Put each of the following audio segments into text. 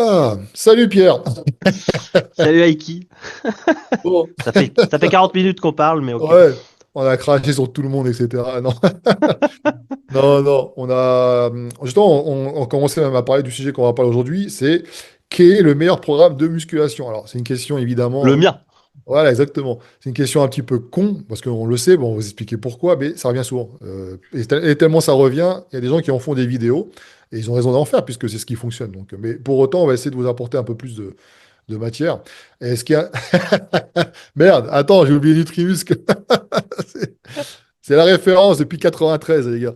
Ah, salut Pierre. Salut Aiki. Bon, Ça fait 40 minutes qu'on parle, mais ok. ouais, on a craché sur tout le monde, etc. Non, non, non. Justement, on commençait même à parler du sujet qu'on va parler aujourd'hui. C'est quel est le meilleur programme de musculation? Alors, c'est une question évidemment. Le mien. Voilà, exactement. C'est une question un petit peu con parce qu'on le sait. Bon, on va vous expliquer pourquoi, mais ça revient souvent. Et tellement ça revient, il y a des gens qui en font des vidéos et ils ont raison d'en faire puisque c'est ce qui fonctionne. Donc, mais pour autant, on va essayer de vous apporter un peu plus de matière. Est-ce qu'il y a... Merde, attends, j'ai oublié Nutrimuscle. C'est c'est la référence depuis 93, les gars.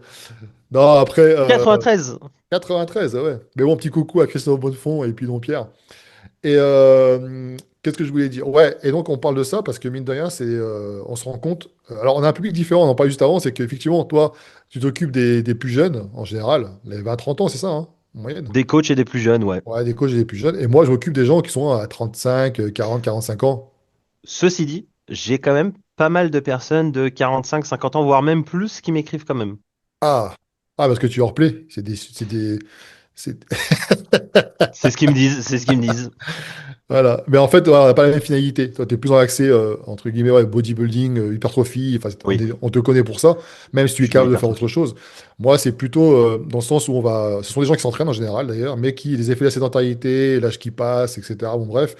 Non, après, 93. 93, ouais. Mais bon, petit coucou à Christophe Bonnefond et puis Pierre. Et qu'est-ce que je voulais dire? Ouais, et donc on parle de ça parce que mine de rien, on se rend compte. Alors, on a un public différent, on en parlait juste avant, c'est qu'effectivement, toi, tu t'occupes des plus jeunes, en général, les 20-30 ans, c'est ça, hein, en moyenne. Des coachs et des plus jeunes, ouais. Ouais, des coachs et des plus jeunes. Et moi, je m'occupe des gens qui sont à 35, 40, 45 ans. Ceci dit, j'ai quand même pas mal de personnes de 45, 50 ans, voire même plus, qui m'écrivent quand même. Ah, ah, parce que tu hors play. C'est- C'est ce qu'ils me disent, c'est ce qu'ils me disent. Voilà. Mais en fait, voilà, on n'a pas la même finalité. Toi, tu es plus dans l'accès, entre guillemets, ouais, bodybuilding, hypertrophie. Enfin, Oui, on te connaît pour ça, même si tu je es suis dans capable de faire autre l'hypertrophie. chose. Moi, c'est plutôt dans le sens où on va. Ce sont des gens qui s'entraînent en général, d'ailleurs, mais qui, les effets de la sédentarité, l'âge qui passe, etc. Bon, bref,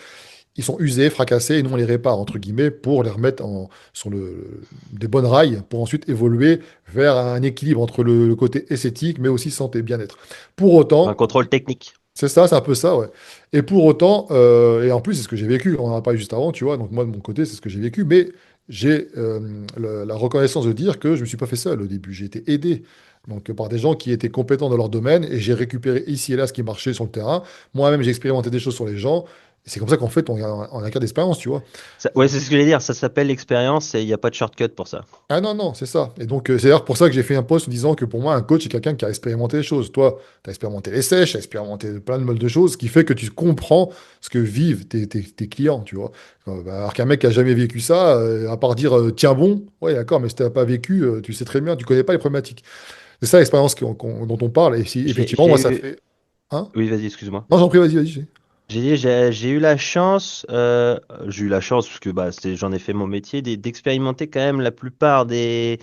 ils sont usés, fracassés, et nous, on les répare, entre guillemets, pour les remettre sur des bonnes rails, pour ensuite évoluer vers un équilibre entre le côté esthétique, mais aussi santé, bien-être. Pour Un autant, contrôle technique. c'est ça, c'est un peu ça, ouais. Et pour autant, et en plus, c'est ce que j'ai vécu, on en a parlé juste avant, tu vois, donc moi, de mon côté, c'est ce que j'ai vécu, mais j'ai la reconnaissance de dire que je ne me suis pas fait seul au début, j'ai été aidé. Donc, par des gens qui étaient compétents dans leur domaine, et j'ai récupéré ici et là ce qui marchait sur le terrain. Moi-même, j'ai expérimenté des choses sur les gens, et c'est comme ça qu'en fait, on a un cas d'expérience, tu vois. Ouais, c'est ce que je voulais dire. Ça s'appelle l'expérience et il n'y a pas de shortcut pour ça. Ah non, non, c'est ça. Et donc, c'est d'ailleurs pour ça que j'ai fait un post en disant que pour moi, un coach, c'est quelqu'un qui a expérimenté les choses. Toi, tu as expérimenté les sèches, tu as expérimenté plein de modes de choses, ce qui fait que tu comprends ce que vivent tes clients, tu vois. Alors qu'un mec qui a jamais vécu ça, à part dire tiens bon, ouais, d'accord, mais si tu n'as pas vécu, tu sais très bien, tu connais pas les problématiques. C'est ça l'expérience dont on parle. Et si, J'ai effectivement, moi, ça j'ai eu... fait. Hein? Oui, vas-y, excuse-moi. Non, j'en prie, vas-y, vas-y. J'ai eu la chance, parce que bah, j'en ai fait mon métier, d'expérimenter quand même la plupart des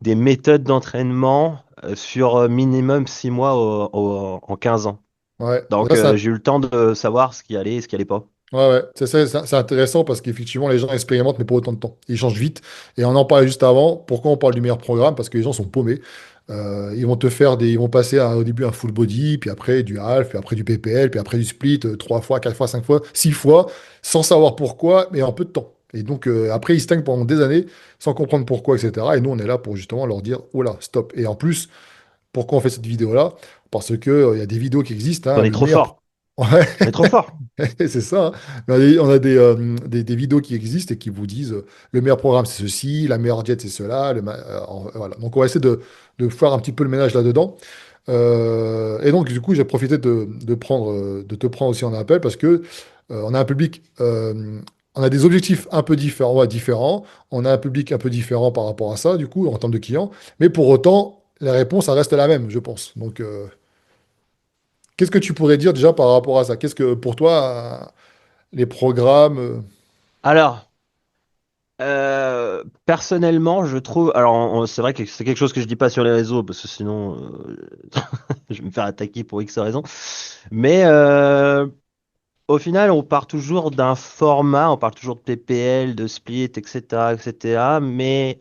méthodes d'entraînement sur minimum 6 mois en 15 ans. Ouais, Donc ça, j'ai eu le temps de savoir ce qui allait et ce qui allait pas. ouais, ouais, c'est intéressant parce qu'effectivement, les gens expérimentent, mais pas autant de temps. Ils changent vite. Et on en parlait juste avant. Pourquoi on parle du meilleur programme? Parce que les gens sont paumés. Ils vont passer au début un full body, puis après du half, puis après du PPL, puis après du split, 3 fois, 4 fois, 5 fois, 6 fois, sans savoir pourquoi, mais en peu de temps. Et donc, après, ils stagnent pendant des années sans comprendre pourquoi, etc. Et nous, on est là pour justement leur dire, oh là, stop. Et en plus, pourquoi on fait cette vidéo-là? Parce que, il y a des vidéos qui existent, On hein, est le trop meilleur. fort. On est trop fort. C'est ça, hein. On a des vidéos qui existent et qui vous disent le meilleur programme c'est ceci, la meilleure diète c'est cela. Voilà. Donc on va essayer de faire un petit peu le ménage là-dedans. Et donc du coup j'ai profité de te prendre aussi en appel parce que on a un public, on a des objectifs un peu différents, ouais, différents. On a un public un peu différent par rapport à ça du coup en termes de clients. Mais pour autant la réponse ça reste la même je pense. Donc qu'est-ce que tu pourrais dire déjà par rapport à ça? Qu'est-ce que pour toi les programmes. Alors, personnellement, je trouve. Alors, c'est vrai que c'est quelque chose que je dis pas sur les réseaux parce que sinon, je vais me faire attaquer pour X raison. Mais au final, on part toujours d'un format, on parle toujours de PPL, de split, etc., etc. Mais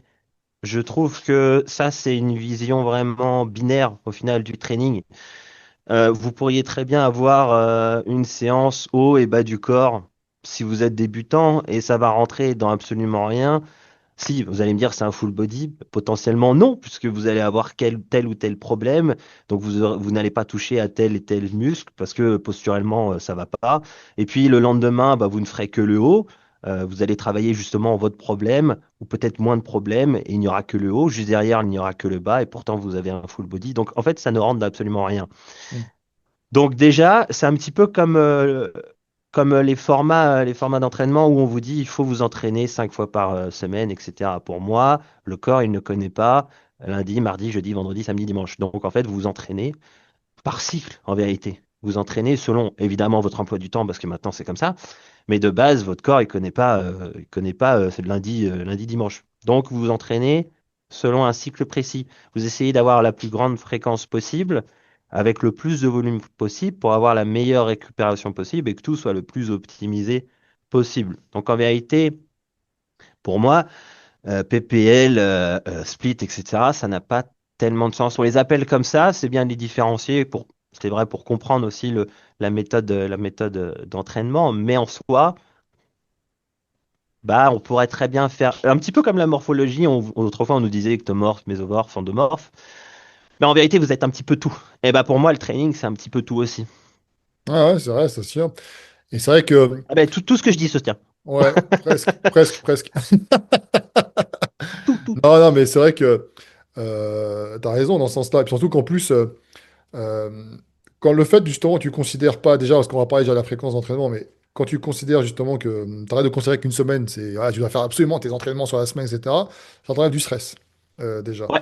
je trouve que ça, c'est une vision vraiment binaire au final du training. Vous pourriez très bien avoir une séance haut et bas du corps si vous êtes débutant et ça va rentrer dans absolument rien. Si, vous allez me dire c'est un full body, potentiellement non, puisque vous allez avoir tel ou tel problème, donc vous n'allez pas toucher à tel et tel muscle parce que posturellement ça va pas. Et puis le lendemain, bah, vous ne ferez que le haut. Vous allez travailler justement votre problème ou peut-être moins de problèmes et il n'y aura que le haut. Juste derrière, il n'y aura que le bas et pourtant vous avez un full body. Donc en fait, ça ne rentre dans absolument rien. Hmm. Donc déjà, c'est un petit peu comme les formats d'entraînement où on vous dit il faut vous entraîner 5 fois par semaine, etc. Pour moi, le corps, il ne connaît pas lundi, mardi, jeudi, vendredi, samedi, dimanche. Donc en fait, vous vous entraînez par cycle en vérité. vous entraînez selon évidemment votre emploi du temps parce que maintenant c'est comme ça. Mais de base, votre corps il connaît pas c'est le lundi, lundi, dimanche. Donc vous vous entraînez selon un cycle précis. Vous essayez d'avoir la plus grande fréquence possible avec le plus de volume possible pour avoir la meilleure récupération possible et que tout soit le plus optimisé possible. Donc en vérité, pour moi, PPL, split, etc., ça n'a pas tellement de sens. On les appelle comme ça, c'est bien de les différencier c'est vrai pour comprendre aussi la méthode d'entraînement, mais en soi, bah, on pourrait très bien faire un petit peu comme la morphologie. Autrefois, on nous disait ectomorphe, mésomorphe, endomorphe. Mais en vérité, vous êtes un petit peu tout. Et bah, pour moi, le training, c'est un petit peu tout aussi. Ah ouais, c'est vrai, c'est sûr. Et c'est vrai que, Ah ben, tout ce que je dis se tient. ouais, presque, presque, presque. Tout, tout. Non, non, mais c'est vrai que tu as raison dans ce sens-là. Et puis surtout qu'en plus, euh, quand le fait, justement, tu considères pas, déjà, parce qu'on va parler déjà de la fréquence d'entraînement, mais quand tu considères justement que tu arrêtes de considérer qu'une semaine, c'est, voilà, tu dois faire absolument tes entraînements sur la semaine, etc., ça t'enlève du stress, déjà. Ouais.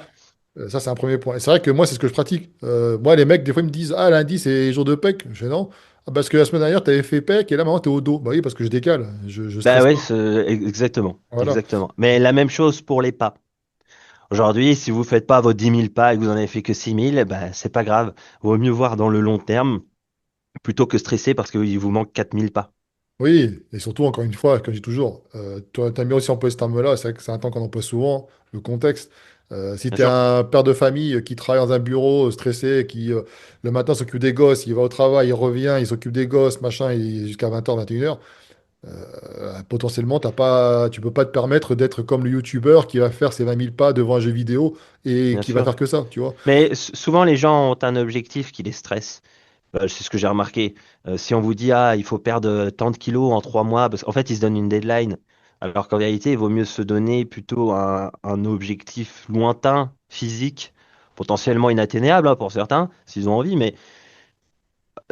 Ça, c'est un premier point. Et c'est vrai que moi, c'est ce que je pratique. Moi, les mecs, des fois, ils me disent, ah, lundi, c'est jour de pec. Je fais non. Ah, parce que la semaine dernière, tu avais fait pec et là, maintenant, tu es au dos. Bah oui, parce que je décale. Je Bah stresse ouais, pas. exactement. Voilà. Exactement. Mais la même chose pour les pas. Aujourd'hui, si vous faites pas vos 10 000 pas et que vous en avez fait que 6 000, bah, c'est pas grave. Vaut mieux voir dans le long terme plutôt que stresser parce qu'il vous manque 4 000 pas. Oui, et surtout, encore une fois, comme je dis toujours, tu as bien aussi employé ce terme-là, c'est vrai que c'est un terme qu'on emploie souvent, le contexte. Si Bien tu es sûr, un père de famille qui travaille dans un bureau stressé, qui le matin s'occupe des gosses, il va au travail, il revient, il s'occupe des gosses, machin, jusqu'à 20h, 21h, potentiellement, tu peux pas te permettre d'être comme le youtubeur qui va faire ses 20 000 pas devant un jeu vidéo et bien qui va sûr. faire que ça, tu vois. Mais souvent, les gens ont un objectif qui les stresse. C'est ce que j'ai remarqué. Si on vous dit, ah, il faut perdre tant de kilos en 3 mois, parce qu'en fait, ils se donnent une deadline. Alors qu'en vérité, il vaut mieux se donner plutôt un objectif lointain, physique, potentiellement inatteignable hein, pour certains, s'ils ont envie, mais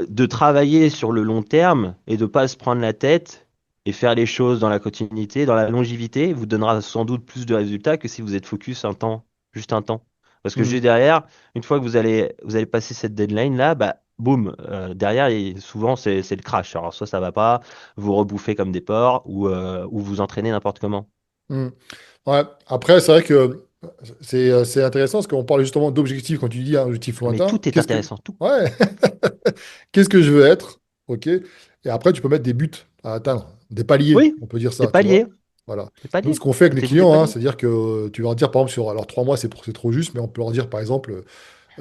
de travailler sur le long terme et de pas se prendre la tête et faire les choses dans la continuité, dans la longévité, vous donnera sans doute plus de résultats que si vous êtes focus un temps, juste un temps. Parce que juste Mhm. derrière, une fois que vous allez passer cette deadline-là, bah, boum, derrière, souvent, c'est le crash. Alors, soit ça va pas, vous rebouffez comme des porcs ou vous entraînez n'importe comment. Mhm. Ouais. Après, c'est vrai que c'est intéressant parce qu'on parle justement d'objectifs quand tu dis un objectif Ah, mais lointain. tout est intéressant, tout. Ouais, qu'est-ce que je veux être? OK. Et après, tu peux mettre des buts à atteindre, des paliers, Oui, on peut dire des ça, tu vois. paliers, Voilà. des Nous, ce paliers. qu'on fait avec les Mettez-vous des clients, hein, paliers. c'est-à-dire que tu vas leur dire, par exemple, sur alors 3 mois, c'est trop juste, mais on peut leur dire, par exemple,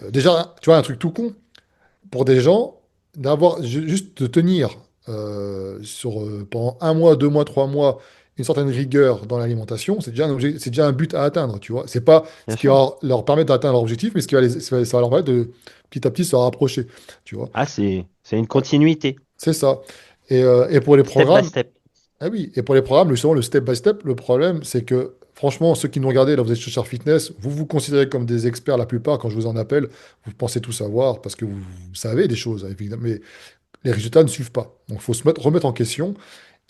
déjà, tu vois, un truc tout con, pour des gens, juste de tenir pendant 1 mois, 2 mois, 3 mois, une certaine rigueur dans l'alimentation, c'est déjà un but à atteindre, tu vois. C'est pas ce Bien qui sûr. va leur permettre d'atteindre leur objectif, mais ce qui va ça va leur permettre de petit à petit se rapprocher, tu vois. Ah, c'est une continuité, C'est ça. Et pour les step by programmes, step. ah oui, et pour les programmes, justement, le step by step, le problème, c'est que, franchement, ceux qui nous regardez, là, vous êtes chercheurs fitness, vous vous considérez comme des experts la plupart quand je vous en appelle, vous pensez tout savoir parce que vous savez des choses, évidemment, mais les résultats ne suivent pas. Donc, il faut remettre en question.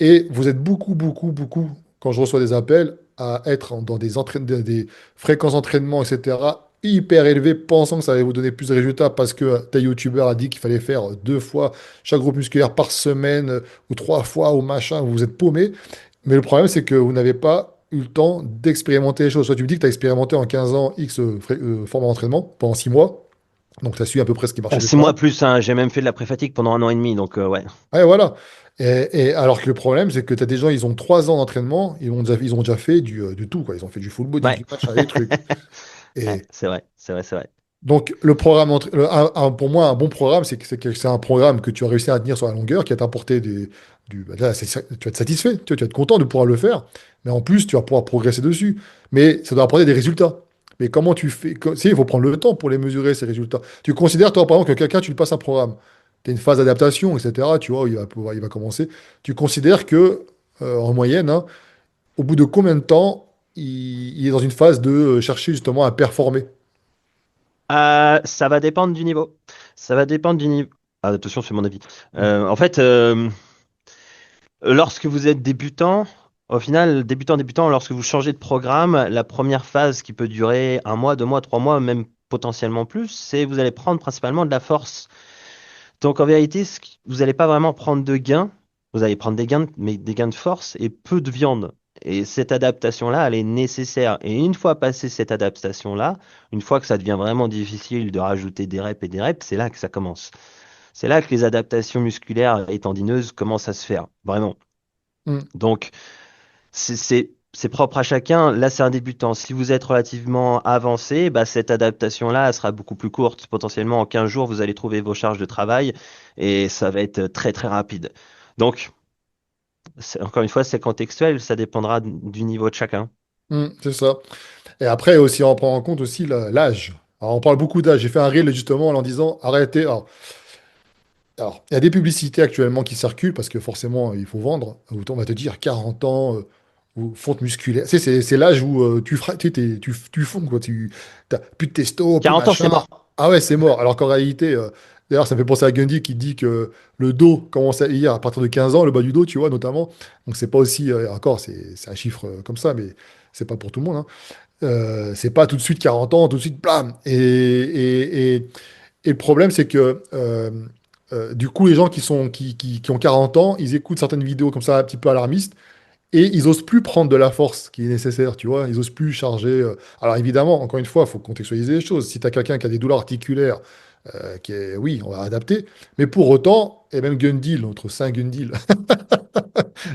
Et vous êtes beaucoup, beaucoup, beaucoup, quand je reçois des appels, à être dans des fréquences d'entraînement, etc., hyper élevées, pensant que ça va vous donner plus de résultats parce que tel youtubeur a dit qu'il fallait faire 2 fois chaque groupe musculaire par semaine ou 3 fois ou machin, vous êtes paumé. Mais le problème, c'est que vous n'avez pas eu le temps d'expérimenter les choses. Soit tu me dis que tu as expérimenté en 15 ans X formes d'entraînement pendant 6 mois, donc tu as su à peu près ce qui marchait, 6 mois etc. plus, hein, j'ai même fait de la pré-fatigue pendant 1 an et demi, donc ouais. Ouais, voilà. Et alors que le problème, c'est que tu as des gens, ils ont 3 ans d'entraînement, ils ont déjà fait du tout, quoi. Ils ont fait du full body, Ouais. du machin, des trucs. Ouais, Et c'est vrai, c'est vrai, c'est vrai. donc, le programme, pour moi, un bon programme, c'est un programme que tu as réussi à tenir sur la longueur, qui va t'apporter là, tu vas être satisfait, tu vas être content de pouvoir le faire, mais en plus, tu vas pouvoir progresser dessus. Mais ça doit apporter des résultats. Mais comment tu fais? Il faut prendre le temps pour les mesurer, ces résultats. Tu considères, toi, par exemple, que quelqu'un, tu lui passes un programme, tu as une phase d'adaptation, etc., tu vois, où il va commencer. Tu considères que, en moyenne, hein, au bout de combien de temps, il est dans une phase de chercher justement à performer? Ça va dépendre du niveau. Ça va dépendre du niveau. Ah, attention, c'est mon avis. Mm. En fait, lorsque vous êtes débutant, au final, débutant, lorsque vous changez de programme, la première phase qui peut durer 1 mois, 2 mois, 3 mois, même potentiellement plus, c'est vous allez prendre principalement de la force. Donc en vérité, vous n'allez pas vraiment prendre de gains. Vous allez prendre des gains, mais des gains de force et peu de viande. Et cette adaptation-là, elle est nécessaire. Et une fois passé cette adaptation-là, une fois que ça devient vraiment difficile de rajouter des reps, c'est là que ça commence. C'est là que les adaptations musculaires et tendineuses commencent à se faire, vraiment. Hmm. Donc, c'est propre à chacun. Là, c'est un débutant. Si vous êtes relativement avancé, bah, cette adaptation-là, elle sera beaucoup plus courte. Potentiellement, en 15 jours, vous allez trouver vos charges de travail et ça va être très, très rapide. Donc, encore une fois, c'est contextuel. Ça dépendra du niveau de chacun. C'est ça. Et après aussi, on prend en compte aussi l'âge. Alors, on parle beaucoup d'âge. J'ai fait un reel justement en disant arrêtez. Alors, il y a des publicités actuellement qui circulent parce que forcément, il faut vendre. On va te dire 40 ans, ou fonte musculaire. Tu sais, c'est l'âge où tu, tu, sais, tu fonds, quoi. Tu n'as plus de testo, plus 40 ans, c'est machin. mort. Ah ouais, c'est mort. Alors qu'en réalité, d'ailleurs, ça me fait penser à Gundy qui dit que le dos commence à vieillir à partir de 15 ans, le bas du dos, tu vois, notamment. Donc, c'est pas aussi. Encore, c'est un chiffre comme ça, mais c'est pas pour tout le monde, hein. C'est pas tout de suite 40 ans, tout de suite, blam. Et le problème, c'est que du coup, les gens qui ont 40 ans, ils écoutent certaines vidéos comme ça, un petit peu alarmistes, et ils osent plus prendre de la force qui est nécessaire, tu vois. Ils osent plus charger. Alors évidemment, encore une fois, il faut contextualiser les choses. Si tu as quelqu'un qui a des douleurs articulaires, oui, on va adapter. Mais pour autant, et même Gundil, notre saint Gundil,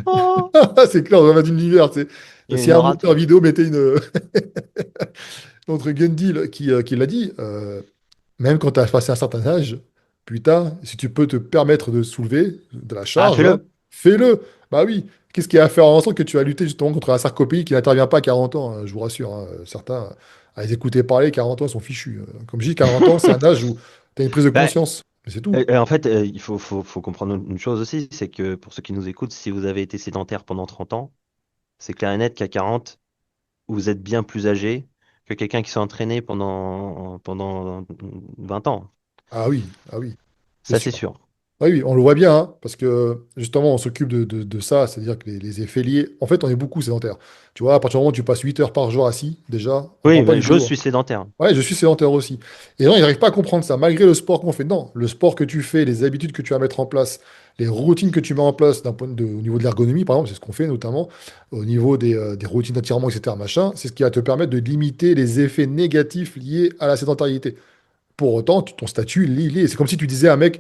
Oh, c'est clair, on va mettre l'univers. il y a Si une un aura, monteur toi. vidéo mettait une, notre Gundil qui l'a dit, même quand tu as passé un certain âge, putain, si tu peux te permettre de soulever de la Ah, charge, là, fais-le. fais-le. Bah oui. Qu'est-ce qu'il y a à faire en sorte que tu vas lutter justement contre la sarcopénie qui n'intervient pas à 40 ans, hein, je vous rassure, hein. Certains, à les écouter parler, 40 ans, ils sont fichus. Comme je dis, 40 ans, c'est un âge où tu as une prise de Bah, conscience. Mais c'est tout. en fait, il faut comprendre une chose aussi, c'est que pour ceux qui nous écoutent, si vous avez été sédentaire pendant 30 ans, c'est clair et net qu'à 40, vous êtes bien plus âgé que quelqu'un qui s'est entraîné pendant 20 ans. Ah oui, ah oui, c'est Ça, c'est sûr. sûr. Oui, oui, on le voit bien, hein, parce que justement, on s'occupe de ça, c'est-à-dire que les effets liés, en fait, on est beaucoup sédentaires. Tu vois, à partir du moment où tu passes 8 heures par jour assis, déjà, on Oui, parle pas mais du je boulot, hein. suis sédentaire. Ouais, je suis sédentaire aussi. Et les gens, ils n'arrivent pas à comprendre ça, malgré le sport qu'on fait. Non, le sport que tu fais, les habitudes que tu vas mettre en place, les routines que tu mets en place d'un point au niveau de l'ergonomie, par exemple, c'est ce qu'on fait notamment, au niveau des routines d'étirement, etc., machin, c'est ce qui va te permettre de limiter les effets négatifs liés à la sédentarité. Pour autant, ton statut, il est. C'est comme si tu disais à un mec,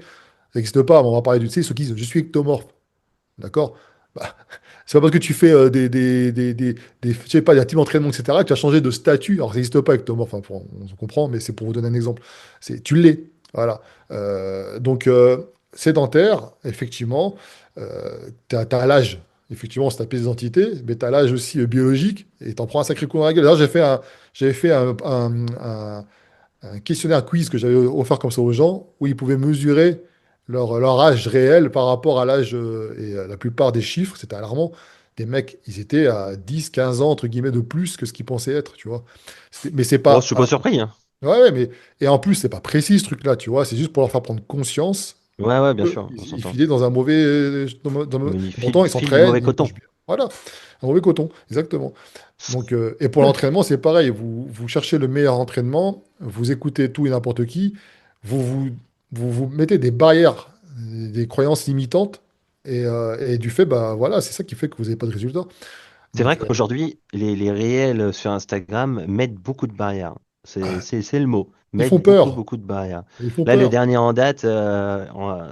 ça n'existe pas, mais on va parler du, tu sais, ceux qui disent, je suis ectomorphe. D'accord? Bah, c'est pas parce que tu fais je sais pas, des types d'entraînement, etc., que tu as changé de statut. Alors, ça n'existe pas avec Thomas, enfin, on se comprend, mais c'est pour vous donner un exemple. Tu l'es. Voilà. Donc, sédentaire, effectivement, tu as l'âge. Effectivement, c'est ta pièce d'identité, mais tu as l'âge aussi biologique, et tu en prends un sacré coup dans la gueule. D'ailleurs, j'avais fait un questionnaire quiz que j'avais offert comme ça aux gens, où ils pouvaient mesurer leur âge réel par rapport à l'âge, la plupart des chiffres, c'était alarmant. Des mecs, ils étaient à 10, 15 ans, entre guillemets, de plus que ce qu'ils pensaient être, tu vois. Mais c'est Bon, je pas. suis pas surpris, hein. Ouais, ouais, mais. Et en plus, c'est pas précis ce truc-là, tu vois. C'est juste pour leur faire prendre conscience Ouais, ouais, bien sûr, on qu'ils s'entend. filaient dans un mauvais. Mais il Pourtant, ils file du s'entraînent, mauvais ils coton. mangent bien. Voilà, un mauvais coton, exactement. Donc, et pour l'entraînement, c'est pareil. Vous cherchez le meilleur entraînement, vous écoutez tout et n'importe qui, vous vous, vous mettez des barrières, des croyances limitantes, et du fait, bah voilà, c'est ça qui fait que vous n'avez pas de résultat. C'est vrai Donc, qu'aujourd'hui, les réels sur Instagram mettent beaucoup de barrières. ah, C'est le mot. ils Mettent font beaucoup, peur. beaucoup de barrières. Ils font Là, le peur. dernier en date,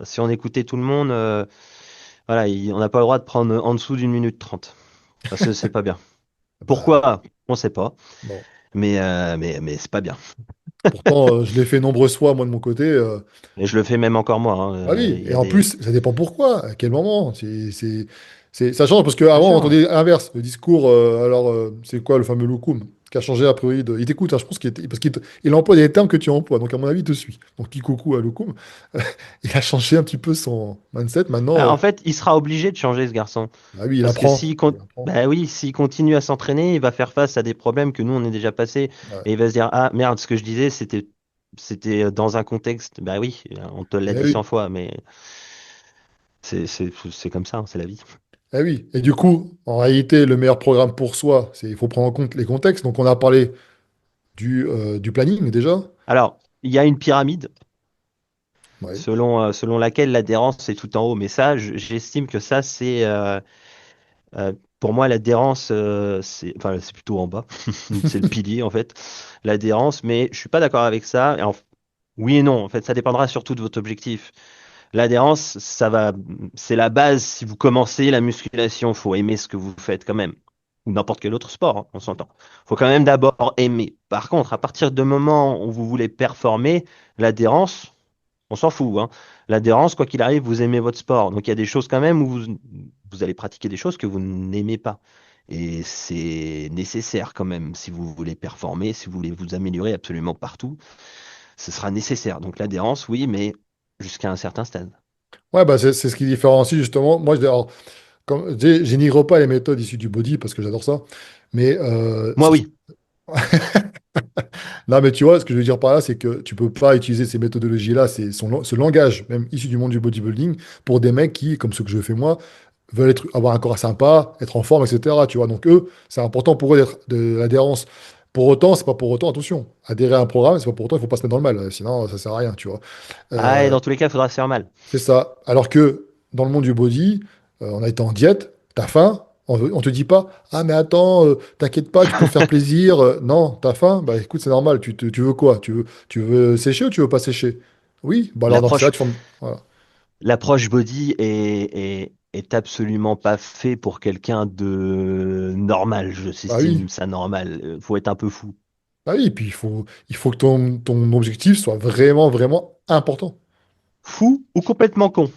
si on écoutait tout le monde, voilà, on n'a pas le droit de prendre en dessous d'une minute 30. Parce que c'est pas bien. Bah, Pourquoi? On sait pas. bon. Mais c'est pas bien. Pourtant, je l'ai fait nombreuses fois, moi, de mon côté. Et je le fais même encore moi, hein. Ah oui, Il y et a en des... plus, ça dépend pourquoi, à quel moment. Ça change parce Bien qu'avant, on sûr. entendait l'inverse. Le discours, alors, c'est quoi le fameux loukoum qui a changé a priori il t'écoute, hein, je pense parce il emploie des termes que tu emploies, donc à mon avis, il te suit. Donc, petit coucou à loukoum. Il a changé un petit peu son mindset. Maintenant, En fait, il sera obligé de changer ce garçon. ah oui, il Parce que apprend. Il apprend. bah oui, s'il continue à s'entraîner, il va faire face à des problèmes que nous, on est déjà passés. Ouais. Et il va se dire, ah merde, ce que je disais, c'était dans un contexte. Bah oui, on te l'a Eh dit 100 oui, fois, mais c'est comme ça, hein, c'est la vie. eh oui. Et du coup, en réalité, le meilleur programme pour soi, c'est il faut prendre en compte les contextes. Donc, on a parlé du planning déjà. Alors, il y a une pyramide. Ouais. selon laquelle l'adhérence est tout en haut. Mais ça, j'estime que ça, pour moi, l'adhérence, c'est plutôt en bas. C'est le pilier, en fait, l'adhérence. Mais je suis pas d'accord avec ça. Oui et non. En fait, ça dépendra surtout de votre objectif. L'adhérence, c'est la base. Si vous commencez la musculation, faut aimer ce que vous faites quand même. Ou n'importe quel autre sport, hein, on s'entend. Faut quand même d'abord aimer. Par contre, à partir du moment où vous voulez performer, l'adhérence, on s'en fout, hein. L'adhérence, quoi qu'il arrive, vous aimez votre sport. Donc il y a des choses quand même où vous allez pratiquer des choses que vous n'aimez pas. Et c'est nécessaire quand même si vous voulez performer, si vous voulez vous améliorer absolument partout, ce sera nécessaire. Donc l'adhérence, oui, mais jusqu'à un certain stade. Ouais, bah c'est ce qui différencie justement. Moi, alors, je dénigre pas les méthodes issues du body parce que j'adore ça. Mais Moi, oui. non, mais tu vois, ce que je veux dire par là, c'est que tu peux pas utiliser ces méthodologies-là, ce langage, même issu du monde du bodybuilding, pour des mecs qui, comme ce que je fais moi, veulent avoir un corps sympa, être en forme, etc. Tu vois, donc eux, c'est important pour eux d'être de l'adhérence. Pour autant, c'est pas pour autant, attention, adhérer à un programme, c'est pas pour autant, il faut pas se mettre dans le mal, sinon ça sert à rien, tu vois. Ah, et Euh, dans tous les cas, il faudra se faire mal. c'est ça. Alors que dans le monde du body, on a été en diète, t'as faim, on te dit pas, ah mais attends, t'inquiète pas, tu peux faire plaisir. Non, t'as faim, bah écoute, c'est normal, tu veux quoi? Tu veux sécher ou tu veux pas sécher? Oui, bah alors dans ce cas-là, L'approche, tu formes. Voilà. l'approche body est absolument pas fait pour quelqu'un de normal. Je Bah oui, s'estime ça normal. Faut être un peu fou. bah oui, et puis il faut que ton objectif soit vraiment, vraiment important. Fou ou complètement con.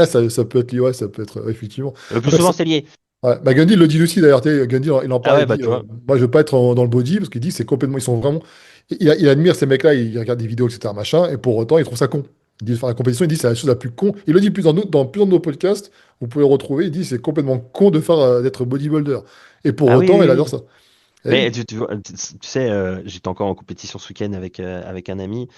Ça peut être lié, ouais, ça peut être effectivement. Le plus Après, souvent, c'est lié. ouais, bah Gundy le dit aussi d'ailleurs, tu sais, Gundy il en Ah parle, il ouais, bah dit tu vois. moi je veux pas être dans le body parce qu'il dit c'est complètement, ils sont vraiment. Il admire ces mecs-là, il regarde des vidéos, etc. machin, et pour autant il trouve ça con. Il dit de faire la compétition, il dit c'est la chose la plus con. Il le dit plus dans plusieurs de nos podcasts, vous pouvez le retrouver, il dit c'est complètement con de faire d'être bodybuilder. Et pour Ah oui, autant, il oui, adore oui. ça. Eh Mais oui, tu sais, j'étais encore en compétition ce week-end avec un ami.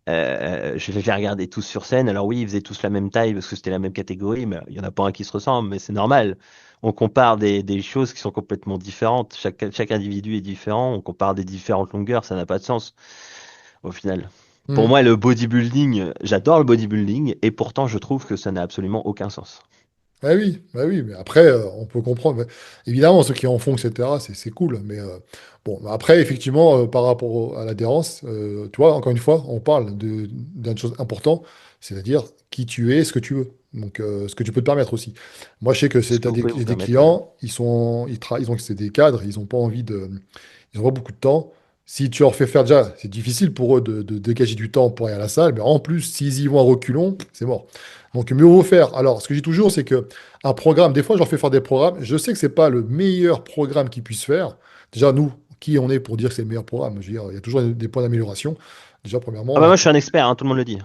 Je les ai fait regarder tous sur scène. Alors oui, ils faisaient tous la même taille parce que c'était la même catégorie, mais il y en a pas un qui se ressemble, mais c'est normal. On compare des choses qui sont complètement différentes. Chaque individu est différent. On compare des différentes longueurs, ça n'a pas de sens au final. Pour hmm. moi, le bodybuilding, j'adore le bodybuilding et pourtant je trouve que ça n'a absolument aucun sens. Ah oui, mais après, on peut comprendre. Mais évidemment, ceux qui en font, etc., c'est cool. Mais bon, mais après, effectivement, par rapport à l'adhérence, tu vois, encore une fois, on parle d'une chose importante, c'est-à-dire qui tu es, ce que tu veux. Donc, ce que tu peux te permettre aussi. Moi, je sais que Ce que t'as vous pouvez vous des permettre, ouais. clients, c'est des cadres, ils n'ont pas envie de, ils ont pas beaucoup de temps. Si tu leur fais faire déjà, c'est difficile pour eux de dégager du temps pour aller à la salle, mais en plus, s'ils y vont à reculons, c'est mort. Donc, mieux vaut faire. Alors, ce que je dis toujours, c'est que un programme, des fois, je leur fais faire des programmes. Je sais que c'est pas le meilleur programme qu'ils puissent faire. Déjà, nous, qui on est pour dire que c'est le meilleur programme? Je veux dire, il y a toujours des points d'amélioration. Déjà, Ah premièrement, bah moi je suis un expert, hein, tout le monde le dit.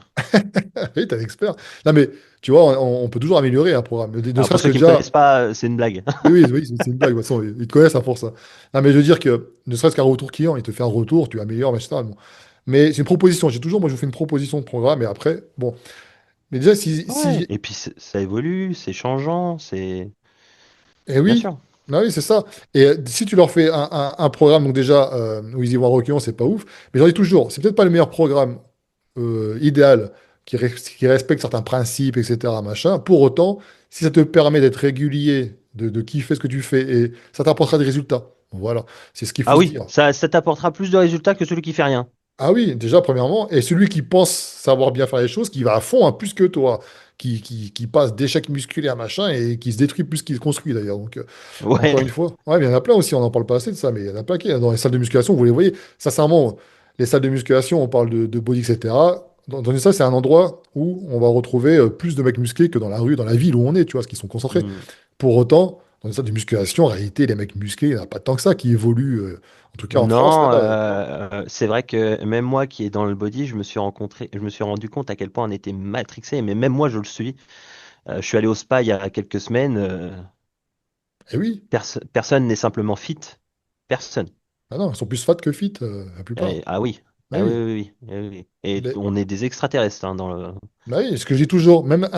oui, t'es un expert. Non, mais tu vois, on peut toujours améliorer un programme. Ne Alors pour serait-ce ceux que qui me déjà, connaissent pas, c'est une blague. oui, oui, oui, c'est une blague. De toute façon, ils te connaissent à force, ça. Non, mais je veux dire que ne serait-ce qu'un retour client, il te fait un retour, tu améliores, machin. Bon. Mais c'est une proposition. Moi, je vous fais une proposition de programme, et après, bon. Mais déjà, Ouais. Et puis ça évolue, c'est changeant, c'est eh bien oui, sûr. ah oui, c'est ça. Et si tu leur fais un programme, donc déjà, où ils y vont en reculant, c'est pas ouf. Mais j'en dis toujours, c'est peut-être pas le meilleur programme idéal qui respecte certains principes, etc. Machin. Pour autant, si ça te permet d'être régulier, de kiffer ce que tu fais, et ça t'apportera des résultats. Voilà, c'est ce qu'il Ah faut se oui, dire. ça t'apportera plus de résultats que celui qui fait rien. Ah oui, déjà, premièrement, et celui qui pense savoir bien faire les choses, qui va à fond, hein, plus que toi, qui passe d'échecs musculaires, machin, et qui se détruit plus qu'il se construit d'ailleurs. Donc, encore Ouais. une fois, ouais, mais il y en a plein aussi, on n'en parle pas assez de ça, mais il y en a plein qui, dans les salles de musculation, vous les voyez, sincèrement, les salles de musculation, on parle de body, etc. Dans une salle, c'est un endroit où on va retrouver plus de mecs musclés que dans la rue, dans la ville où on est, tu vois, parce qu'ils sont concentrés. Hmm. Pour autant, dans une salle de musculation, en réalité, les mecs musclés, il n'y en a pas tant que ça qui évoluent, en tout cas en France, Non, là. c'est vrai que même moi qui est dans le body, je me suis rendu compte à quel point on était matrixé, mais même moi je le suis. Je suis allé au spa il y a quelques semaines. Eh oui. Personne n'est simplement fit. Personne. Ah non, ils sont plus fat que fit, la plupart. Ah oui. Ah Ah oui, oui. oui, oui, oui. Oui, oui. Et Mais- on est des extraterrestres hein, bah oui, ce que je dis toujours, même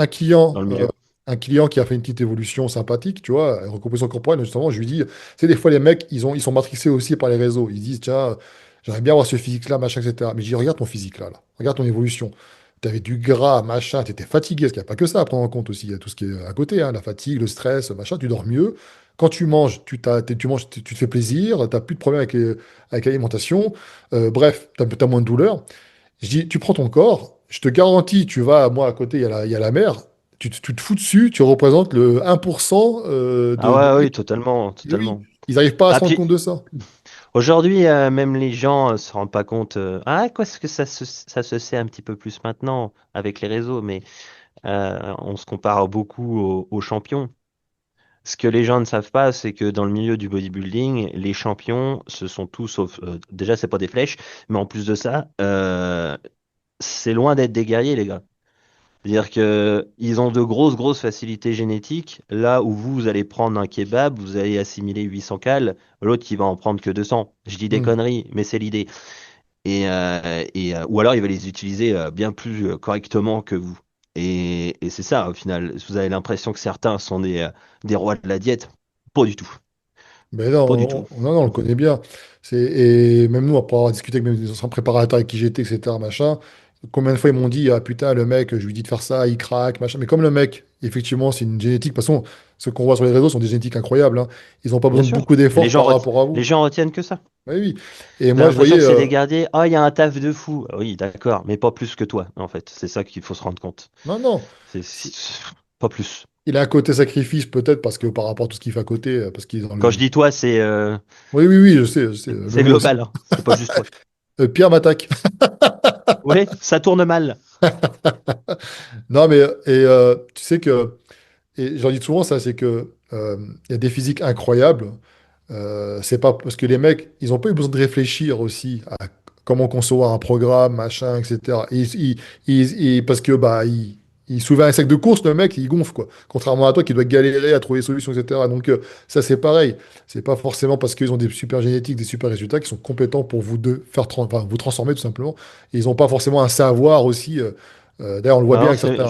dans le euh, milieu. un client qui a fait une petite évolution sympathique, tu vois, recomposition corporelle, justement, je lui dis, c'est des fois les mecs, ils sont matrixés aussi par les réseaux. Ils disent, tiens, j'aimerais bien avoir ce physique-là, machin, etc. Mais je dis, regarde ton physique là. Regarde ton évolution. avais du gras, machin, tu étais fatigué, parce qu'il n'y a pas que ça à prendre en compte aussi, il y a tout ce qui est à côté, hein, la fatigue, le stress, machin, tu dors mieux. Quand tu manges, tu manges, tu te fais plaisir, tu n'as plus de problème avec l'alimentation. Bref, tu as moins de douleur. Je dis, tu prends ton corps, je te garantis, tu vas, moi, à côté, il y a la mer, tu te fous dessus, tu représentes le 1% Ah de ouais, oui, mecs. totalement, Oui, totalement. ils n'arrivent pas à se Ah rendre puis compte de ça. aujourd'hui, même les gens se rendent pas compte. Ah, quoi, est-ce que ça se sait un petit peu plus maintenant avec les réseaux, mais on se compare beaucoup aux champions. Ce que les gens ne savent pas, c'est que dans le milieu du bodybuilding, les champions, ce sont tous, sauf déjà, c'est pas des flèches, mais en plus de ça, c'est loin d'être des guerriers, les gars. C'est-à-dire que ils ont de grosses facilités génétiques. Là où vous allez prendre un kebab, vous allez assimiler 800 cales, l'autre qui va en prendre que 200. Je dis des Hmm. conneries, mais c'est l'idée. Ou alors il va les utiliser bien plus correctement que vous. Et c'est ça, au final. Vous avez l'impression que certains sont des rois de la diète. Pas du tout. Mais non, Pas du tout. on le connaît bien. Et même nous, après avoir discuté avec mes anciens préparateurs avec qui j'étais, etc., machin, combien de fois ils m'ont dit, ah putain, le mec, je lui dis de faire ça, il craque, machin. Mais comme le mec, effectivement, c'est une génétique, de toute façon, ce qu'on voit sur les réseaux sont des génétiques incroyables, hein. Ils n'ont pas Bien besoin de sûr. beaucoup Et d'efforts par rapport à les vous. gens retiennent que ça. Oui, oui. Et Vous avez moi, je l'impression voyais, que c'est des gardiens. Ah, il y a un taf de fou. Ah oui, d'accord, mais pas plus que toi, en fait. C'est ça qu'il faut se rendre compte. non, non, Pas plus. il a un côté sacrifice, peut-être, parce que par rapport à tout ce qu'il fait à côté, parce qu'il est dans Quand je le. dis toi, Oui, oui, oui, je sais, le c'est nom aussi. global, hein. C'est pas juste toi. Pierre m'attaque. Oui, ça tourne mal. Non, mais tu sais que. Et j'en dis souvent ça, c'est que il y a des physiques incroyables. C'est pas parce que les mecs, ils n'ont pas eu besoin de réfléchir aussi à comment concevoir un programme, machin, etc. Parce que bah il soulevait un sac de course, le mec, il gonfle quoi. Contrairement à toi qui dois galérer à trouver des solutions, etc. Donc ça c'est pareil. C'est pas forcément parce qu'ils ont des super génétiques, des super résultats qu'ils sont compétents pour vous deux faire enfin, vous transformer tout simplement. Et ils n'ont pas forcément un savoir aussi. D'ailleurs, on le voit bien Non, avec certains.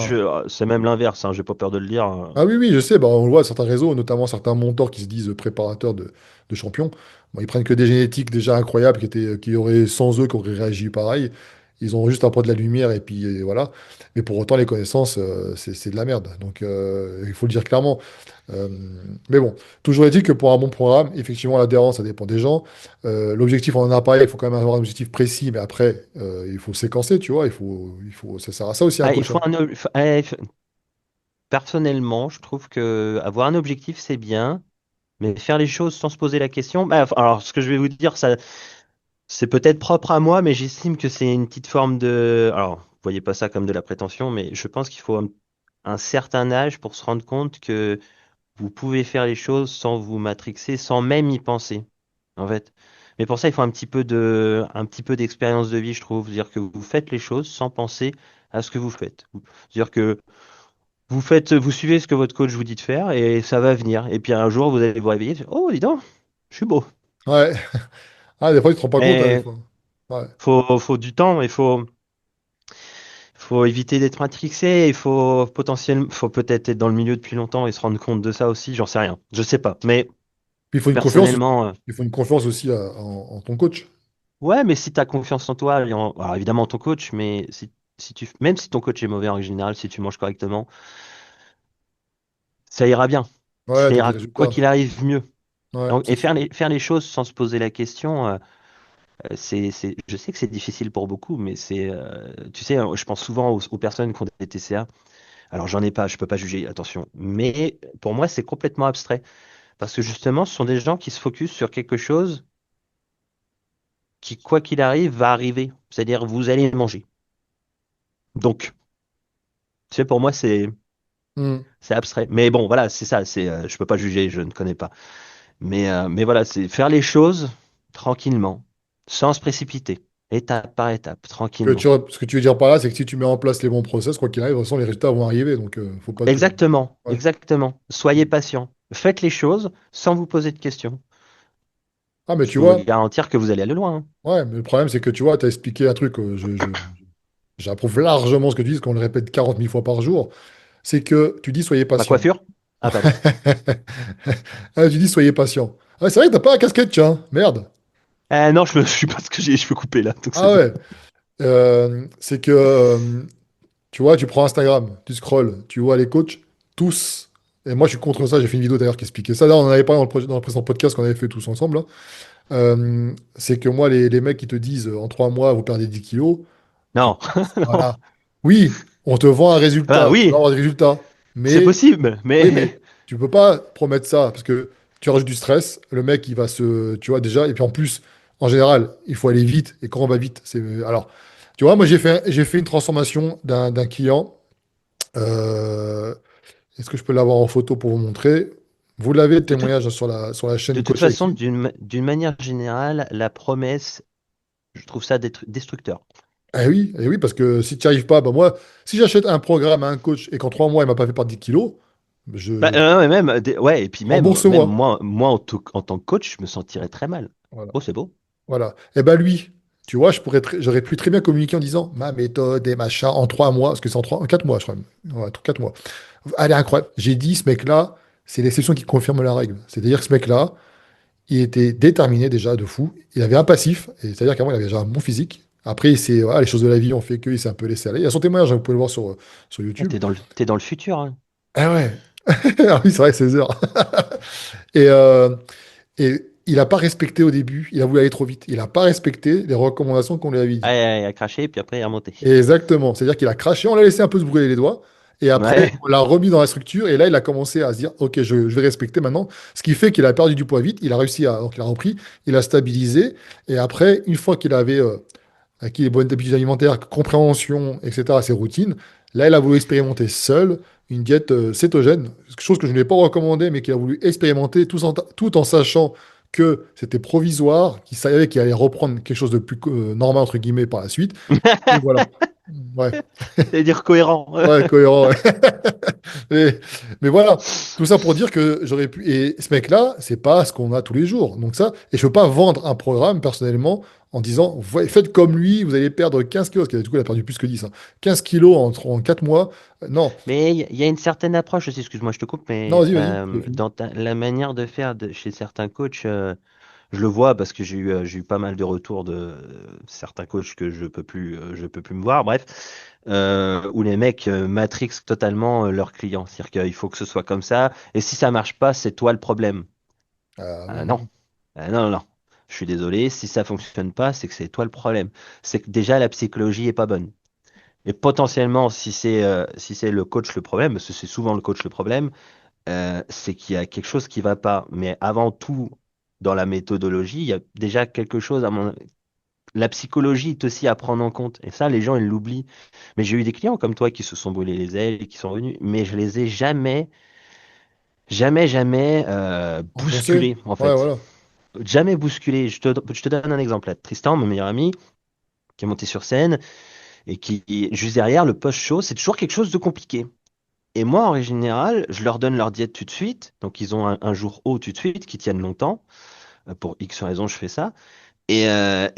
c'est même l'inverse, hein, j'ai pas peur de le dire. Ah oui, oui, je sais, bah, on le voit, certains réseaux, notamment certains monteurs qui se disent préparateurs de champions. Bon, ils prennent que des génétiques déjà incroyables qui auraient, sans eux, qui auraient réagi pareil. Ils ont juste un peu de la lumière et puis voilà. Mais pour autant, les connaissances, c'est de la merde. Donc, il faut le dire clairement. Euh, mais bon, toujours est-il que pour un bon programme, effectivement, l'adhérence, ça dépend des gens. L'objectif, on en a parlé, il faut quand même avoir un objectif précis, mais après, il faut séquencer, tu vois. Ça sert à ça aussi un Ah, il coach, faut hein. personnellement, je trouve que avoir un objectif, c'est bien, mais faire les choses sans se poser la question. Bah, alors, ce que je vais vous dire, ça, c'est peut-être propre à moi, mais j'estime que c'est une petite forme de. Alors, vous voyez pas ça comme de la prétention, mais je pense qu'il faut un certain âge pour se rendre compte que vous pouvez faire les choses sans vous matrixer, sans même y penser, en fait. Mais pour ça, il faut un petit peu d'expérience de vie, je trouve. C'est-à-dire que vous faites les choses sans penser à ce que vous faites. C'est-à-dire que vous suivez ce que votre coach vous dit de faire et ça va venir. Et puis un jour, vous allez vous réveiller, oh, dis donc, je suis beau. Ouais. Ah, des fois, tu te rends pas compte, hein, des Mais fois. Ouais. faut du temps, faut éviter d'être matrixé, il faut potentiellement, faut peut-être être dans le milieu depuis longtemps et se rendre compte de ça aussi, j'en sais rien. Je sais pas. Mais Puis il faut une confiance, personnellement, il faut une confiance aussi en ton coach. ouais, mais si tu as confiance en toi, alors évidemment ton coach, mais si même si ton coach est mauvais en général, si tu manges correctement, ça ira bien. Ouais, Ça t'as des ira, quoi résultats. qu'il arrive, mieux. Ouais, Donc, et c'est sûr. faire les choses sans se poser la question, je sais que c'est difficile pour beaucoup, mais tu sais, je pense souvent aux personnes qui ont des TCA. Alors, j'en ai pas, je peux pas juger, attention. Mais pour moi, c'est complètement abstrait. Parce que justement, ce sont des gens qui se focusent sur quelque chose qui, quoi qu'il arrive, va arriver. C'est-à-dire, vous allez manger. Donc, tu sais, pour moi, Hmm. c'est abstrait. Mais bon, voilà, c'est ça. Je peux pas juger, je ne connais pas. Mais voilà, c'est faire les choses tranquillement, sans se précipiter, étape par étape, tranquillement. Ce que tu veux dire par là, c'est que si tu mets en place les bons process, quoi qu'il arrive, de toute façon, les résultats vont arriver. Donc, faut pas te. Exactement, Ouais. exactement. Soyez patient. Faites les choses sans vous poser de questions. Ah, mais Je tu peux vous vois, garantir que vous allez aller loin, hein. ouais, mais le problème, c'est que tu vois, tu as expliqué un truc, j'approuve largement ce que tu dis, parce qu'on le répète 40 000 fois par jour. C'est que tu dis soyez Ma patient. coiffure? Ah, pardon. Ah, tu dis soyez patient. Ah, c'est vrai que t'as pas la casquette, tiens. Merde. Non, je suis pas ce que j'ai les cheveux coupés là, donc c'est Ah bon. ouais. C'est que Tu vois, tu prends Instagram, tu scrolls, tu vois les coachs, tous, et moi je suis contre ça, j'ai fait une vidéo d'ailleurs qui expliquait ça. Là, on en avait parlé dans le précédent podcast qu'on avait fait tous ensemble, là. C'est que moi, les mecs qui te disent en 3 mois, vous perdez 10 kilos, tu Non, non. voilà. Oui, on te vend un Ah résultat, tu vas oui, avoir des résultats, c'est mais possible, oui, mais mais tu peux pas promettre ça parce que tu rajoutes du stress, le mec il va se, tu vois déjà, et puis en plus, en général, il faut aller vite, et quand on va vite, c'est alors, tu vois, moi j'ai fait une transformation d'un client. Euh, Est-ce que je peux l'avoir en photo pour vous montrer? Vous l'avez le de toute, témoignage sur la chaîne de toute Coach façon, IQ. d'une manière générale, la promesse, je trouve ça destructeur. Eh oui, parce que si tu n'y arrives pas, bah moi, si j'achète un programme à un coach et qu'en 3 mois, il m'a pas fait perdre 10 kilos, Bah, je mais même, ouais, et puis même rembourse-moi. moi en tant que coach, je me sentirais très mal. Voilà. Oh, c'est beau. Voilà. Et ben lui, tu vois, j'aurais pu très bien communiquer en disant ma méthode et machin en 3 mois, parce que c'est en 4 mois, je crois. Ouais, 4 mois. Elle est incroyable. J'ai dit, ce mec-là, c'est l'exception qui confirme la règle. C'est-à-dire que ce mec-là, il était déterminé déjà de fou. Il avait un passif, et c'est-à-dire qu'avant, il avait déjà un bon physique. Après, voilà, les choses de la vie ont fait qu'il s'est un peu laissé aller. Il y a son témoignage, hein, vous pouvez le voir sur Ah, YouTube. t'es dans le futur, hein. Ah ouais. Ah oui, c'est vrai, 16 heures. Et, et il n'a pas respecté au début, il a voulu aller trop vite. Il n'a pas respecté les recommandations qu'on lui avait Ah, dit. il a craché, puis après il est remonté. Exactement. C'est-à-dire qu'il a craché, on l'a laissé un peu se brûler les doigts. Et après, Ouais. on l'a remis dans la structure. Et là, il a commencé à se dire, OK, je vais respecter maintenant. Ce qui fait qu'il a perdu du poids vite. Il a réussi à, donc il a repris, il a stabilisé. Et après, une fois qu'il avait acquis les bonnes habitudes alimentaires, compréhension, etc., ses routines, là, il a voulu expérimenter seul une diète cétogène. Chose que je ne lui ai pas recommandée, mais qu'il a voulu expérimenter tout en sachant que c'était provisoire, qu'il savait qu'il allait reprendre quelque chose de plus normal, entre guillemets, par la suite. Et voilà. Ouais, C'est dire cohérent. ouais, cohérent. Ouais. Mais, mais voilà, tout ça pour dire que j'aurais pu. Et ce mec-là, c'est pas ce qu'on a tous les jours. Donc ça, et je veux pas vendre un programme personnellement en disant, faites comme lui, vous allez perdre 15 kilos, parce que du coup, il a perdu plus que 10, hein. 15 kilos en 4 mois. Non, Mais il y a une certaine approche aussi, excuse-moi, je te coupe, non, mais vas-y, j'ai fini. dans la manière de faire chez certains coachs, je le vois parce que j'ai eu pas mal de retours de certains coachs que je peux plus me voir, bref, où les mecs matrixent totalement leurs clients. C'est-à-dire qu'il faut que ce soit comme ça, et si ça marche pas, c'est toi le problème. Ah, Ah non. non. Non, non, non. Je suis désolé, si ça fonctionne pas, c'est que c'est toi le problème. C'est que déjà la psychologie est pas bonne. Et potentiellement, si c'est le coach le problème, parce que c'est souvent le coach le problème, c'est qu'il y a quelque chose qui va pas. Mais avant tout, dans la méthodologie, il y a déjà quelque chose La psychologie est aussi à prendre en compte. Et ça, les gens, ils l'oublient. Mais j'ai eu des clients comme toi qui se sont brûlés les ailes et qui sont venus, mais je les ai jamais Enfoncé? bousculés, en Ouais, fait. voilà. Jamais bousculés. Je te donne un exemple là. Tristan, mon meilleur ami, qui est monté sur scène et qui, juste derrière, le post-show, c'est toujours quelque chose de compliqué. Et moi, en règle générale, je leur donne leur diète tout de suite. Donc, ils ont un jour haut tout de suite qui tiennent longtemps. Pour X raisons, je fais ça. Et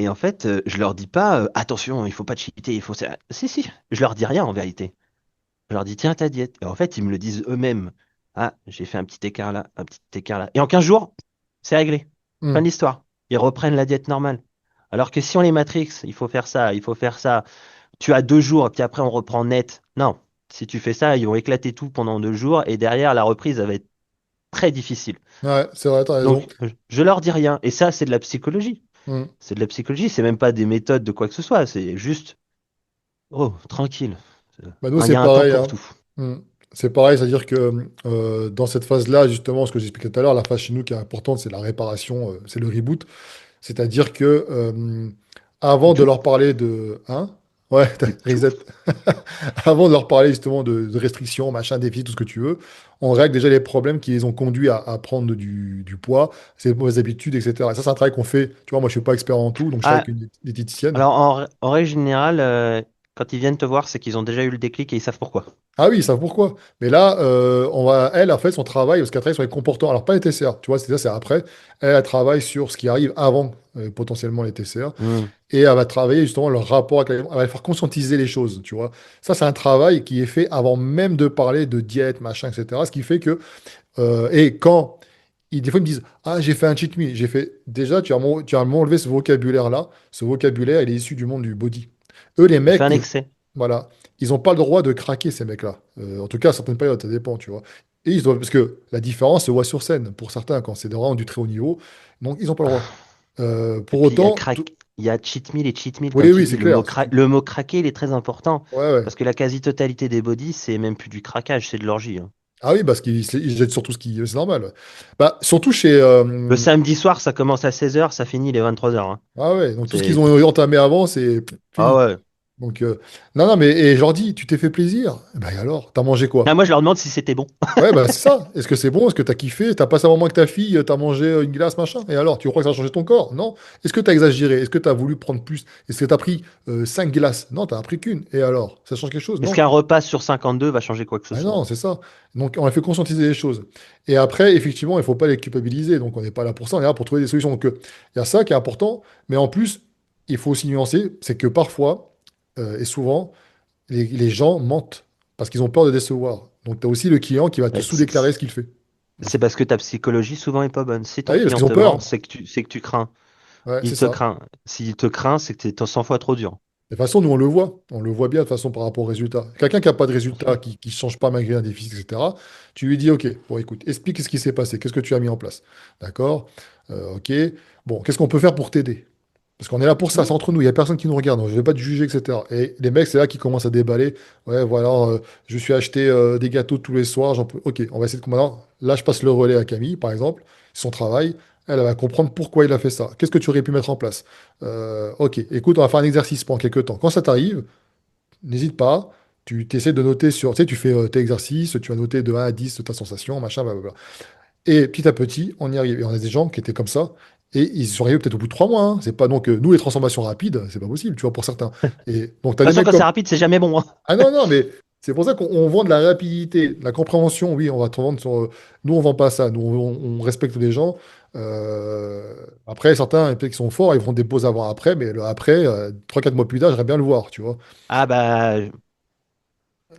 en fait, je leur dis pas, attention, il faut pas cheater, il faut ça. Si, si, je leur dis rien en vérité. Je leur dis, tiens, ta diète. Et en fait, ils me le disent eux-mêmes. Ah, j'ai fait un petit écart là, un petit écart là. Et en 15 jours, c'est réglé. Fin de Hmm. l'histoire. Ils reprennent la diète normale. Alors que si on les matrix, il faut faire ça, il faut faire ça. Tu as 2 jours, puis après on reprend net. Non. Si tu fais ça, ils vont éclater tout pendant 2 jours et derrière, la reprise, elle va être très difficile. Ouais, c'est vrai, t'as raison. Donc, je leur dis rien. Et ça, c'est de la psychologie. Hmm. C'est de la psychologie, c'est même pas des méthodes de quoi que ce soit. C'est juste, oh, tranquille. Bah, nous, Il y c'est a un temps pareil, pour hein. tout. Hmm. C'est pareil, c'est-à-dire que dans cette phase-là, justement, ce que j'expliquais tout à l'heure, la phase chez nous qui est importante, c'est la réparation, c'est le reboot. C'est-à-dire que avant Du de tout, leur parler de... Hein? Ouais, du tout. reset. Avant de leur parler justement de restrictions, machin, défis, tout ce que tu veux, on règle déjà les problèmes qui les ont conduits à prendre du poids, ces mauvaises habitudes, etc. Et ça, c'est un travail qu'on fait. Tu vois, moi, je suis pas expert en tout, donc je travaille Ah, avec une diététicienne. alors en règle générale, quand ils viennent te voir, c'est qu'ils ont déjà eu le déclic et ils savent pourquoi. Ah oui, ils savent pourquoi. Mais là, elle a fait son travail parce qu'elle travaille sur les comportements. Alors, pas les TCA, tu vois, c'est après. Elle travaille sur ce qui arrive avant potentiellement les TCA. Hmm. Et elle va travailler justement le rapport avec elle va faire conscientiser les choses, tu vois. Ça, c'est un travail qui est fait avant même de parler de diète, machin, etc. Ce qui fait que, et quand, des fois, ils me disent, ah, j'ai fait un cheat meal, j'ai fait, déjà, tu as m'enlevé ce vocabulaire-là. Ce vocabulaire, il est issu du monde du body. Eux, les Tu fais mecs, un excès. voilà. ils n'ont pas le droit de craquer, ces mecs-là. En tout cas, à certaines périodes, ça dépend, tu vois. Et ils doivent, parce que la différence se voit sur scène, pour certains, quand c'est vraiment du très haut niveau. Donc, ils n'ont pas le droit. Et Pour puis autant, il y a cheat meal et cheat meal, comme oui, tu oui, dis. c'est clair. Le mot craquer, il est très important. Ouais, ouais. Parce que la quasi-totalité des bodies, c'est même plus du craquage, c'est de l'orgie, hein. Ah oui, parce qu'ils jettent sur tout ce qui... C'est normal. Ouais. Bah, surtout chez... Le samedi soir, ça commence à 16h, ça finit les 23h, hein. Ah ouais, donc tout ce qu'ils C'est... ont entamé avant, c'est Ah fini. ouais. Donc, non, non, mais et je leur dis, tu t'es fait plaisir? Ben et alors, t'as mangé quoi? Ah, moi, je leur demande si c'était bon. Ouais, bah c'est ça. Est-ce que c'est bon? Est-ce que t'as kiffé? T'as passé un moment avec ta fille, t'as mangé une glace, machin? Et alors, tu crois que ça a changé ton corps? Non. Est-ce que t'as exagéré? Est-ce que t'as voulu prendre plus? Est-ce que t'as pris 5 glaces? Non, t'as pris qu'une. Et alors, ça change quelque chose? Est-ce Non. qu'un repas sur 52 va changer quoi que ce Ah soit? non, c'est ça. Donc, on a fait conscientiser les choses. Et après, effectivement, il faut pas les culpabiliser. Donc, on n'est pas là pour ça, on est là pour trouver des solutions. Donc, il y a ça qui est important. Mais en plus, il faut aussi nuancer, c'est que parfois, et souvent, les gens mentent parce qu'ils ont peur de décevoir. Donc, tu as aussi le client qui va te Ouais, sous-déclarer ce qu'il fait. c'est parce que ta psychologie souvent est pas bonne. Si Ah ton oui, parce client qu'ils ont te ment, peur. c'est que tu crains. Ouais, Il c'est te ça. craint. S'il te craint, c'est que t'es 100 fois trop dur. De toute façon, nous, on le voit. On le voit bien, de toute façon, par rapport aux résultats. Quelqu'un qui n'a pas de résultats, qui ne change pas malgré un déficit, etc., tu lui dis, OK, bon, écoute, explique ce qui s'est passé. Qu'est-ce que tu as mis en place? D'accord? OK. Bon, qu'est-ce qu'on peut faire pour t'aider? Parce qu'on est là pour ça, c'est Hmm. entre nous, il n'y a personne qui nous regarde, je ne vais pas te juger, etc. Et les mecs, c'est là qu'ils commencent à déballer. Ouais, voilà, je me suis acheté des gâteaux tous les soirs. Ok, on va essayer de maintenant. Là, je passe le relais à Camille, par exemple, son travail. Elle va comprendre pourquoi il a fait ça. Qu'est-ce que tu aurais pu mettre en place? Ok, écoute, on va faire un exercice pendant quelques temps. Quand ça t'arrive, n'hésite pas. Tu essaies de noter sur. Tu sais, tu fais tes exercices, tu vas noter de 1 à 10 ta sensation, machin, blablabla. Et petit à petit, on y arrive. Et on a des gens qui étaient comme ça. Et ils y sont arrivés peut-être au bout de 3 mois, hein. C'est pas donc nous les transformations rapides, c'est pas possible, tu vois, pour certains. Et donc De tu as toute des façon, mecs quand c'est comme rapide, c'est jamais bon, hein. ah non non mais c'est pour ça qu'on vend de la rapidité, de la compréhension. Oui, on va te vendre sur. Nous on vend pas ça. Nous on respecte les gens. Après certains peut-être qui sont forts, ils font des pauses avant après, mais le après 3-4 mois plus tard, j'aimerais bien le voir, tu vois. Ah bah,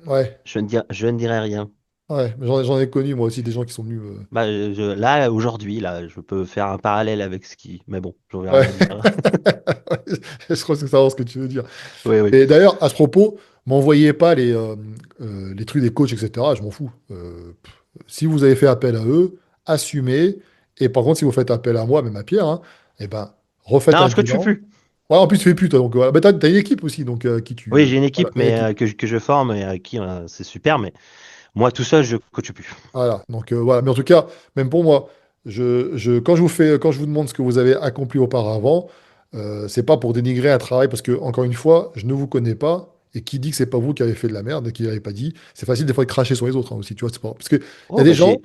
Ouais je ne dirai rien. ouais, mais j'en ai connu moi aussi des gens qui sont venus. Bah, là, aujourd'hui, là, je peux faire un parallèle avec ski. Mais bon, j'en vais Ouais. rien dire. Je crois que c'est ça ce que tu veux dire. Oui, oui. Et d'ailleurs, à ce propos, m'envoyez pas les trucs des coachs, etc. Je m'en fous. Si vous avez fait appel à eux, assumez. Et par contre, si vous faites appel à moi, même à Pierre, hein, eh ben, refaites Non, un je coach bilan. plus. Ouais, en plus, tu fais plus, toi. Donc, voilà. Mais t'as une équipe aussi, donc qui tu. Oui, j'ai une Voilà, équipe, t'as une mais équipe. que je forme et avec qui c'est super. Mais moi, tout seul, je coach plus. Voilà. Donc, voilà. Mais en tout cas, même pour moi, quand je vous demande ce que vous avez accompli auparavant, c'est pas pour dénigrer un travail, parce que, encore une fois, je ne vous connais pas. Et qui dit que c'est pas vous qui avez fait de la merde et qui l'avez pas dit, c'est facile des fois de cracher sur les autres, hein, aussi, tu vois. Parce que il y a Oh, des bah, gens.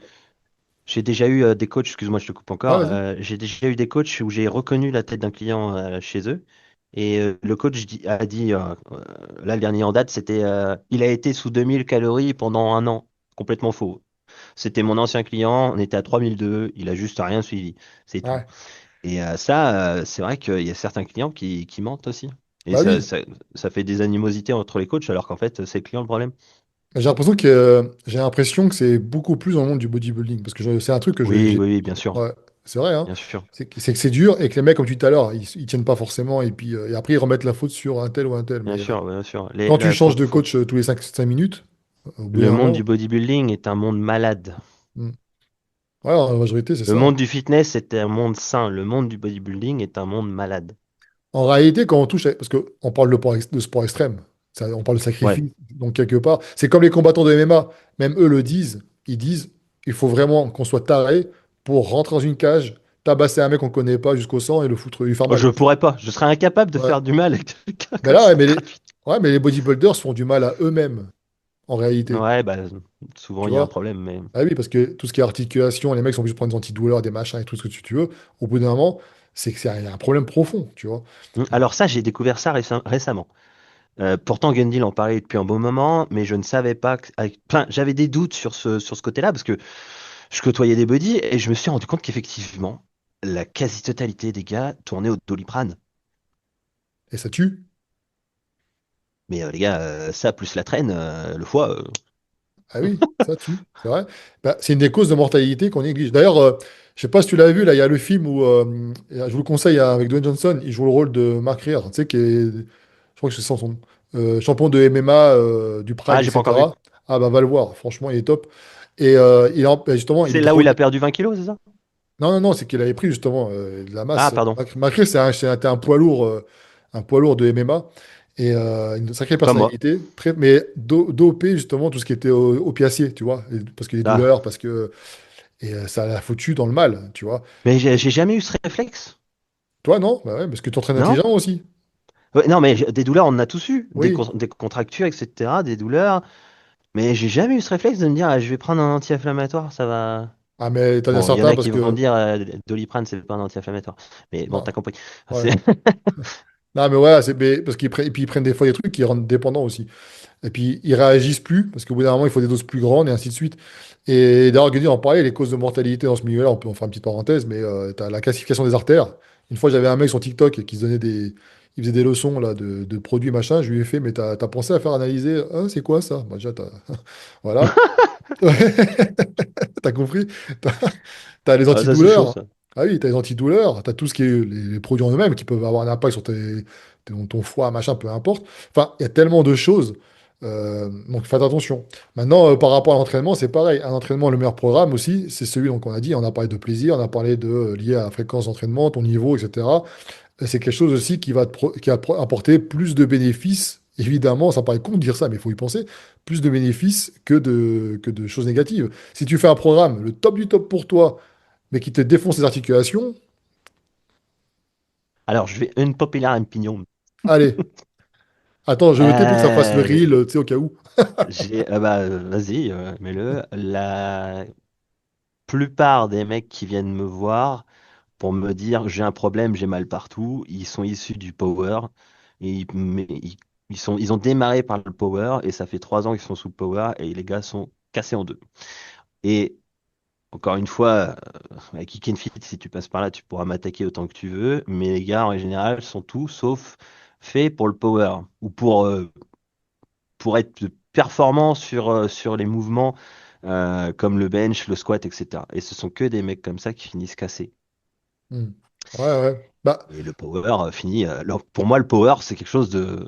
j'ai déjà eu des coachs, excuse-moi, je te coupe Ah, encore. vas-y. J'ai déjà eu des coachs où j'ai reconnu la tête d'un client chez eux. Et le coach a dit, là, le dernier en date, c'était il a été sous 2000 calories pendant un an. Complètement faux. C'était mon ancien client, on était à 3002, il a juste rien suivi. C'est tout. Ouais. Et ça, c'est vrai qu'il y a certains clients qui mentent aussi. Et Bah oui. ça fait des animosités entre les coachs, alors qu'en fait, c'est le client le problème. J'ai l'impression que c'est beaucoup plus dans le monde du bodybuilding. Parce que c'est un truc que Oui, oui, oui, bien sûr. ouais, c'est vrai, hein. Bien sûr. C'est que c'est dur et que les mecs, comme tu dis tout à l'heure, ils tiennent pas forcément. Et puis et après, ils remettent la faute sur un tel ou un tel. Bien Mais sûr, bien sûr. quand tu changes de coach tous les 5 minutes, au bout Le d'un monde du moment, bodybuilding est un monde malade. hmm. Ouais, en majorité, c'est Le ça, hein. monde du fitness est un monde sain. Le monde du bodybuilding est un monde malade. En réalité, quand on touche, parce qu'on parle de sport extrême, on parle de Ouais. sacrifice, donc quelque part, c'est comme les combattants de MMA, même eux le disent, ils disent, il faut vraiment qu'on soit taré pour rentrer dans une cage, tabasser un mec qu'on connaît pas jusqu'au sang et le foutre, lui faire Oh, mal. je pourrais pas. Je serais incapable de Ouais. faire du mal à quelqu'un Mais comme là, ça ouais, gratuit. ouais, mais les bodybuilders font du mal à eux-mêmes, en réalité. Ouais, bah, souvent Tu il y a un vois? problème, mais. Ah oui, parce que tout ce qui est articulation, les mecs sont obligés de prendre des antidouleurs, des machins et tout ce que tu veux. Au bout d'un moment, c'est que il y a un problème profond, tu vois. Alors ça, j'ai découvert ça récemment. Pourtant, Gundil en parlait depuis un bon moment, mais je ne savais pas. Enfin, j'avais des doutes sur ce côté-là parce que je côtoyais des buddies et je me suis rendu compte qu'effectivement, la quasi-totalité des gars tournaient au Doliprane. Et ça tue. Mais les gars, ça plus la traîne, le foie. Ah oui, ça tue, c'est vrai. Bah, c'est une des causes de mortalité qu'on néglige. D'ailleurs, je sais pas si tu l'as vu, là, il y a le film où, je vous le conseille, hein, avec Dwayne Johnson, il joue le rôle de Mark Rear, tu sais, je crois que c'est sans son nom. champion de MMA du Pride, Ah, j'ai pas encore vu. etc. Ah bah va le voir, franchement, il est top. Et justement, il C'est est là où trop. il a perdu 20 kilos, c'est ça? Non, non, non, c'est qu'il avait pris justement de la Ah, masse. pardon. Macri, c'était un poids lourd de MMA et une sacrée Comme moi. personnalité, mais dopé justement tout ce qui était opiacé, tu vois, parce que les Ah. douleurs, parce que ça l'a foutu dans le mal, tu vois. Mais Et j'ai jamais eu ce réflexe. toi, non, bah ouais, parce que tu entraînes Non? intelligent aussi. Ouais, non, mais des douleurs, on en a tous eu. Oui. Des contractures, etc. Des douleurs. Mais j'ai jamais eu ce réflexe de me dire, ah, je vais prendre un anti-inflammatoire, ça va. Ah, mais t'en as Bon, il y en certains a parce qui vont que. dire, Doliprane, c'est pas un anti-inflammatoire. Mais bon, Non, t'as compris. ouais. C'est- Non, mais voilà, parce qu'ils prennent, et puis ils prennent des fois des trucs qui rendent dépendants aussi. Et puis, ils réagissent plus, parce qu'au bout d'un moment, il faut des doses plus grandes, et ainsi de suite. Et d'ailleurs, Guigui en parlait, les causes de mortalité dans ce milieu-là, on peut en faire une petite parenthèse, mais tu as la classification des artères. Une fois, j'avais un mec sur TikTok qui se donnait il faisait des leçons là, de produits, machin. Je lui ai fait, mais t'as pensé à faire analyser, ah, c'est quoi ça? Bah, déjà, voilà. T'as compris? T'as t'as les Ah, ça, c'est chaud, antidouleurs. ça. Ah oui, t'as les antidouleurs, t'as tout ce qui est les produits en eux-mêmes qui peuvent avoir un impact sur ton foie, machin, peu importe. Enfin, il y a tellement de choses. Donc faites attention. Maintenant, par rapport à l'entraînement, c'est pareil. Un entraînement, le meilleur programme aussi, c'est celui donc on a dit, on a parlé de plaisir, on a parlé de lié à la fréquence d'entraînement, ton niveau, etc. C'est quelque chose aussi qui va apporter plus de bénéfices. Évidemment, ça paraît con de dire ça, mais il faut y penser. Plus de bénéfices que de choses négatives. Si tu fais un programme, le top du top pour toi, mais qui te défonce les articulations, Alors, je vais une populaire opinion. allez, attends, je vais noter pour que ça fasse le Euh, reel, tu sais, au cas où. vas-y, mets-le. La plupart des mecs qui viennent me voir pour me dire j'ai un problème, j'ai mal partout, ils sont issus du power. Et ils ont démarré par le power et ça fait 3 ans qu'ils sont sous le power et les gars sont cassés en deux. Et encore une fois, avec Kick and Fit, si tu passes par là, tu pourras m'attaquer autant que tu veux. Mais les gars, en général, sont tout sauf faits pour le power ou pour être performants sur les mouvements comme le bench, le squat, etc. Et ce sont que des mecs comme ça qui finissent cassés. Hmm. Ouais, ouais. Bah, Et le power finit. Alors, pour moi, le power, c'est quelque chose de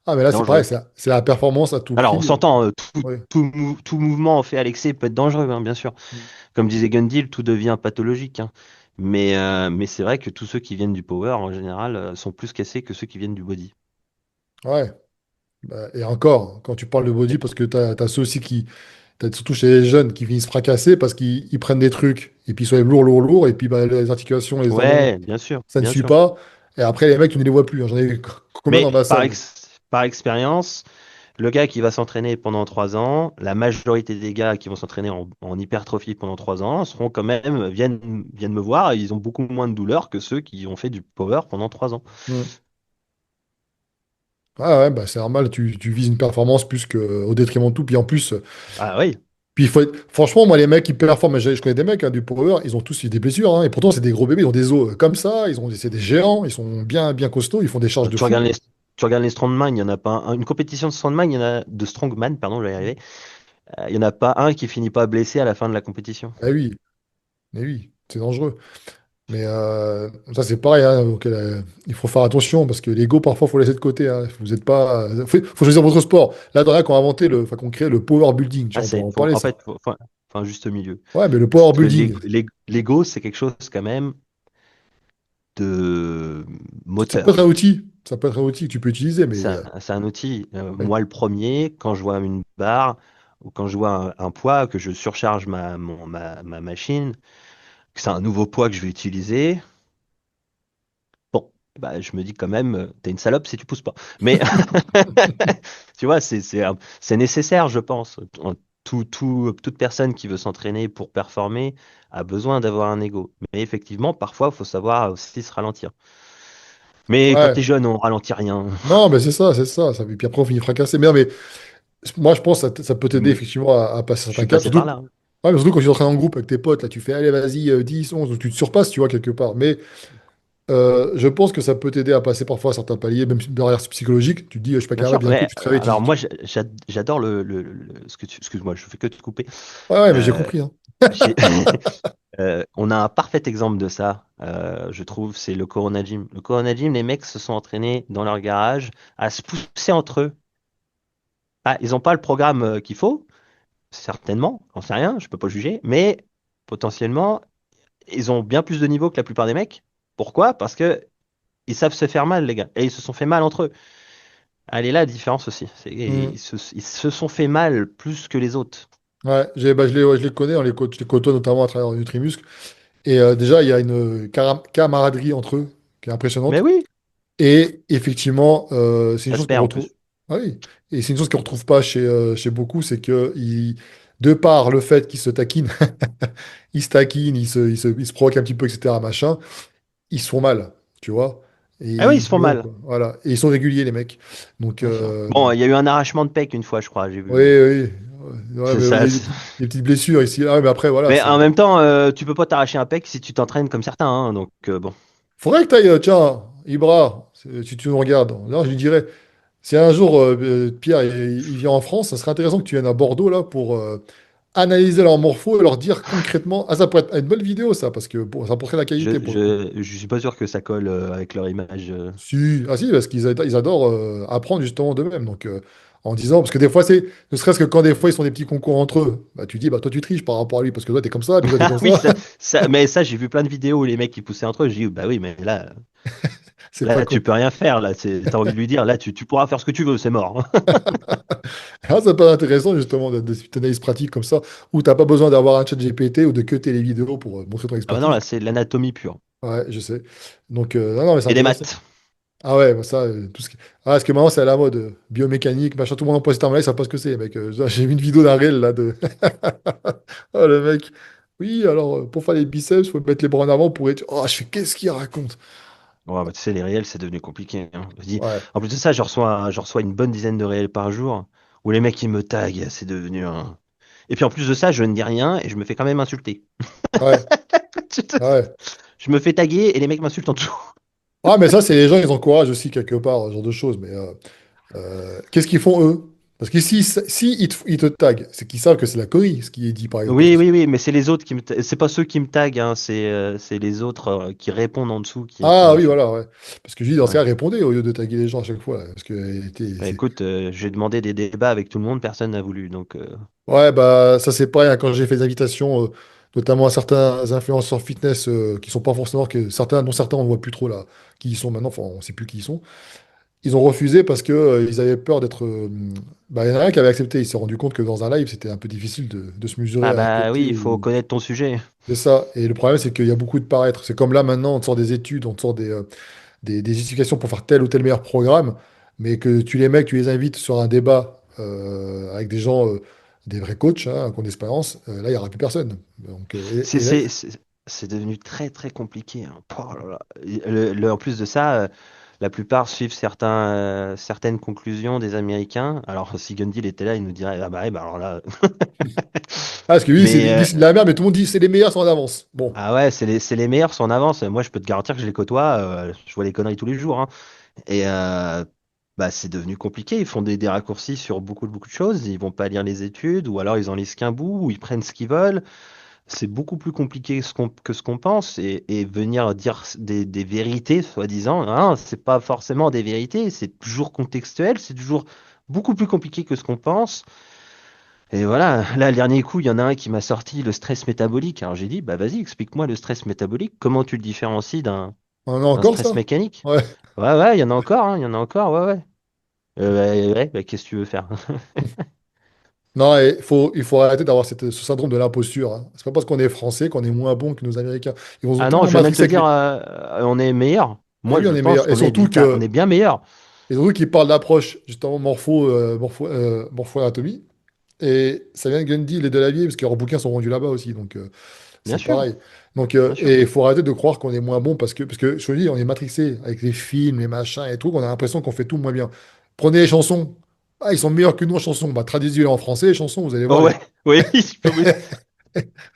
ah, mais là, c'est pareil, dangereux. c'est la performance à tout Alors, on prix. s'entend, Ouais. tout mouvement fait à l'excès peut être dangereux, hein, bien sûr. Hmm. Comme disait Gundil, tout devient pathologique, hein. Mais c'est vrai que tous ceux qui viennent du power, en général, sont plus cassés que ceux qui viennent du body. Ouais. Bah, et encore, quand tu parles de body, parce que t'as ceux aussi qui, t'as surtout chez les jeunes qui finissent fracassés parce qu'ils prennent des trucs et puis ils soient lourds, lourds, lourds, et puis bah, les articulations, les tendons, Ouais, bien sûr, ça ne bien suit sûr. pas. Et après, les mecs, tu ne les vois plus, hein. J'en ai vu combien dans Mais ma salle? par expérience, le gars qui va s'entraîner pendant 3 ans, la majorité des gars qui vont s'entraîner en hypertrophie pendant 3 ans seront quand même, viennent me voir et ils ont beaucoup moins de douleur que ceux qui ont fait du power pendant 3 ans. Hmm. Ah ouais, bah, c'est normal, tu vises une performance plus qu'au détriment de tout. Puis en plus, Ah oui. puis franchement, moi, les mecs qui performent, je connais des mecs hein, du power, ils ont tous eu des blessures, hein. Et pourtant, c'est des gros bébés, ils ont des os comme ça, c'est des géants, ils sont bien, bien costauds, ils font des charges de Tu fou. regardes tu regardes les strongman, il y en a pas une compétition de strongman, il y en a de strongman, pardon, je vais y arriver. Il y en a pas un qui finit pas blessé à la fin de la compétition. Ah oui, mais oui, c'est dangereux. Mais ça, c'est pareil, hein, donc, il faut faire attention parce que l'ego, parfois, il faut laisser de côté, hein. Vous êtes pas, faut choisir votre sport. Là, dans là, qu'on a inventé enfin, qu'on crée le power building, tu Ah, vois, on pourra en faut, parler, en ça. fait, faut un juste milieu. Ouais, mais le Parce power que building, l'ego, c'est quelque chose quand même de ça peut être un moteur. outil, ça peut être un outil que tu peux utiliser, mais C'est un outil. ouais. Moi, le premier, quand je vois une barre ou quand je vois un poids, que je surcharge ma machine, que c'est un nouveau poids que je vais utiliser, bon, bah, je me dis quand même, t'es une salope si tu pousses pas. Mais tu vois, c'est nécessaire, je pense. Toute personne qui veut s'entraîner pour performer a besoin d'avoir un ego. Mais effectivement, parfois, il faut savoir aussi se ralentir. Mais quand Ouais. t'es jeune, on ralentit rien. Non, mais c'est ça. Et puis après, on finit fracassé. Mais, non, mais moi, je pense que ça peut t'aider Mais effectivement à passer je certains suis caps. passé Surtout, par là, hein. ouais, mais surtout quand tu t'entraînes en groupe avec tes potes, là, tu fais, allez, vas-y, 10, 11, donc tu te surpasses, tu vois, quelque part. Mais je pense que ça peut t'aider à passer parfois certains paliers, même si derrière c'est psychologique. Tu te dis, je suis pas Bien capable, sûr. bien un coup, Mais tu te réveilles, alors moi, j'adore ce que excuse-moi, je fais que te couper. ouais, ouais, mais j'ai Euh, compris, hein. j'ai On a un parfait exemple de ça, je trouve, c'est le Corona Gym. Le Corona Gym, les mecs se sont entraînés dans leur garage à se pousser entre eux. Ah, ils n'ont pas le programme qu'il faut, certainement, j'en sais rien, je peux pas juger, mais potentiellement, ils ont bien plus de niveau que la plupart des mecs. Pourquoi? Parce que ils savent se faire mal, les gars, et ils se sont fait mal entre eux. Elle est là la différence aussi. Hmm. Ils se sont fait mal plus que les autres. Ouais, ouais, je les connais, je les côtoie notamment à travers Nutrimuscle. Et déjà, il y a une camaraderie entre eux qui est Mais impressionnante. oui, Et effectivement, c'est une ça se chose qu'on perd en retrouve. plus. Ah oui, et c'est une chose qu'on retrouve pas chez beaucoup, c'est que de par le fait qu'ils se taquinent, ils se taquinent, ils se provoquent un petit peu, etc., machin, ils se font mal, tu vois. Et Ah oui, ils ils se font y vont, mal, quoi. Voilà. Et ils sont réguliers, les mecs. Donc, bien sûr. Bon, il y a eu un arrachement de pec une fois, je crois, j'ai oui, vu. oui. Ouais, C'est mais ça. des petites blessures ici. Ah, mais après, voilà, Mais c'est. en même temps, tu peux pas t'arracher un pec si tu t'entraînes comme certains, hein, donc bon. Faudrait que tu ailles, tiens, Ibra, si tu nous regardes, là, je lui dirais, si un jour Pierre il vient en France, ça serait intéressant que tu viennes à Bordeaux là pour analyser leur morpho et leur dire concrètement. Ah, ça pourrait être une bonne vidéo, ça, parce que bon, ça porterait la qualité pour le coup. Je suis pas sûr que ça colle avec leur image. Si, ah si, parce ils adorent apprendre justement d'eux-mêmes. Donc, en disant, parce que des fois, ne serait-ce que quand des fois ils sont des petits concours entre eux, bah, tu dis, bah toi tu triches par rapport à lui, parce que toi t'es comme ça, puis toi t'es Ah comme oui, ça. mais ça, j'ai vu plein de vidéos où les mecs qui poussaient entre eux. J'ai dit, bah oui, mais là, C'est pas là, con. tu peux rien faire. Là, t'as envie de lui dire, là, tu pourras faire ce que tu veux, c'est mort. Ah, ça peut être intéressant justement de cette analyse pratique comme ça, où t'as pas besoin d'avoir un chat GPT ou de cutter les vidéos pour montrer ton Ah bah non, expertise. là, c'est de l'anatomie pure. Ouais, je sais. Donc, non, non, mais c'est Et des intéressant. maths. Ah ouais, bah ça, tout ce qui... Ah, parce que maintenant, c'est à la mode. Biomécanique, machin, tout le monde emploie ce terme-là, ils savent pas ce que c'est, mec. J'ai vu une vidéo d'un réel, là, de... Oh, le mec. Oui, alors, pour faire les biceps, faut mettre les bras en avant pour être... Oh, je fais, qu'est-ce qu'il raconte? Ouais, bah, tu sais, les réels, c'est devenu compliqué, hein. Ouais, En plus de ça, je reçois une bonne dizaine de réels par jour où les mecs, ils me taguent. C'est devenu un. Et puis en plus de ça, je ne dis rien et je me fais quand même insulter. ouais, ouais. Je me fais taguer et les mecs m'insultent en dessous. Ah, mais ça, c'est les gens, ils encouragent aussi quelque part, ce genre de choses. Mais qu'est-ce qu'ils font, eux? Parce que si ils te taguent, c'est qu'ils savent que c'est la connerie, ce qui est dit, par exemple. Parce Oui, que oui, oui, mais c'est les autres qui c'est pas ceux qui me taguent, hein, c'est les autres qui répondent en dessous qui Ah oui, m'insultent. voilà, ouais. Parce que je dis, dans ce Ouais. cas, répondez au lieu de taguer les gens à chaque fois. Parce que Bah, écoute, j'ai demandé des débats avec tout le monde, personne n'a voulu. Donc, ouais, bah ça c'est pareil, hein, quand j'ai fait des invitations, notamment à certains influenceurs fitness qui sont pas forcément que certains, dont certains on ne voit plus trop là, qui y sont maintenant, enfin on sait plus qui ils sont. Ils ont refusé parce que ils avaient peur d'être. Bah, il y en a un qui avait accepté, il s'est rendu compte que dans un live c'était un peu difficile de se mesurer ah à un bah oui, côté il faut ou. connaître ton sujet. C'est ça. Et le problème c'est qu'il y a beaucoup de paraître. C'est comme là maintenant, on te sort des études, on te sort des justifications pour faire tel ou tel meilleur programme, mais que tu les mecs, tu les invites sur un débat avec des gens, des vrais coachs, hein, qui ont d'expérience, là, il n'y aura plus personne. Donc, C'est et là, c'est- c'est- c'est devenu très très compliqué, hein. Oh là là. En plus de ça, la plupart suivent certaines conclusions des Américains. Alors si Gundil était là, il nous dirait ah bah, ouais, bah alors là. parce que lui, Mais il dit c'est de la merde, mais tout le monde dit c'est les meilleurs sont en avance. Bon, ah ouais, c'est les meilleurs sont en avance. Moi, je peux te garantir que je les côtoie. Je vois les conneries tous les jours, hein. Et bah c'est devenu compliqué. Ils font des raccourcis sur beaucoup de choses. Ils vont pas lire les études, ou alors ils en lisent qu'un bout, ou ils prennent ce qu'ils veulent. C'est beaucoup plus compliqué que ce qu'on pense et venir dire des vérités, soi-disant, hein, c'est pas forcément des vérités, c'est toujours contextuel, c'est toujours beaucoup plus compliqué que ce qu'on pense. Et voilà, là, le dernier coup, il y en a un qui m'a sorti le stress métabolique. Alors j'ai dit, bah vas-y, explique-moi le stress métabolique, comment tu le différencies on en a d'un encore stress ça? mécanique? Ouais. Ouais, ouais, il y en a encore, hein, il y en a encore, ouais, ouais. Ouais, bah, qu'est-ce que tu veux faire? Non, il faut arrêter d'avoir ce syndrome de l'imposture, hein. C'est pas parce qu'on est français qu'on est moins bon que nos Américains. Ils vont Ah tout le non, temps je vais même matrixer te avec dire, les. on est meilleur. Eh Moi, oui, je on est pense meilleur. qu'on est on est bien meilleur, Et surtout qu'ils parlent d'approche, justement, morpho-anatomie. Et ça vient de Gundy et de Delavier, parce que leurs bouquins sont vendus là-bas aussi, donc bien c'est sûr. pareil. Donc, Bien sûr. et il faut arrêter de croire qu'on est moins bon, parce que je te dis, on est matrixé avec les films, les machins et tout, on a l'impression qu'on fait tout moins bien. Prenez les chansons. Ah, ils sont meilleurs que nous en chansons. Bah, traduisez-les en français, les chansons, vous allez voir, Oh ouais, oui, je peux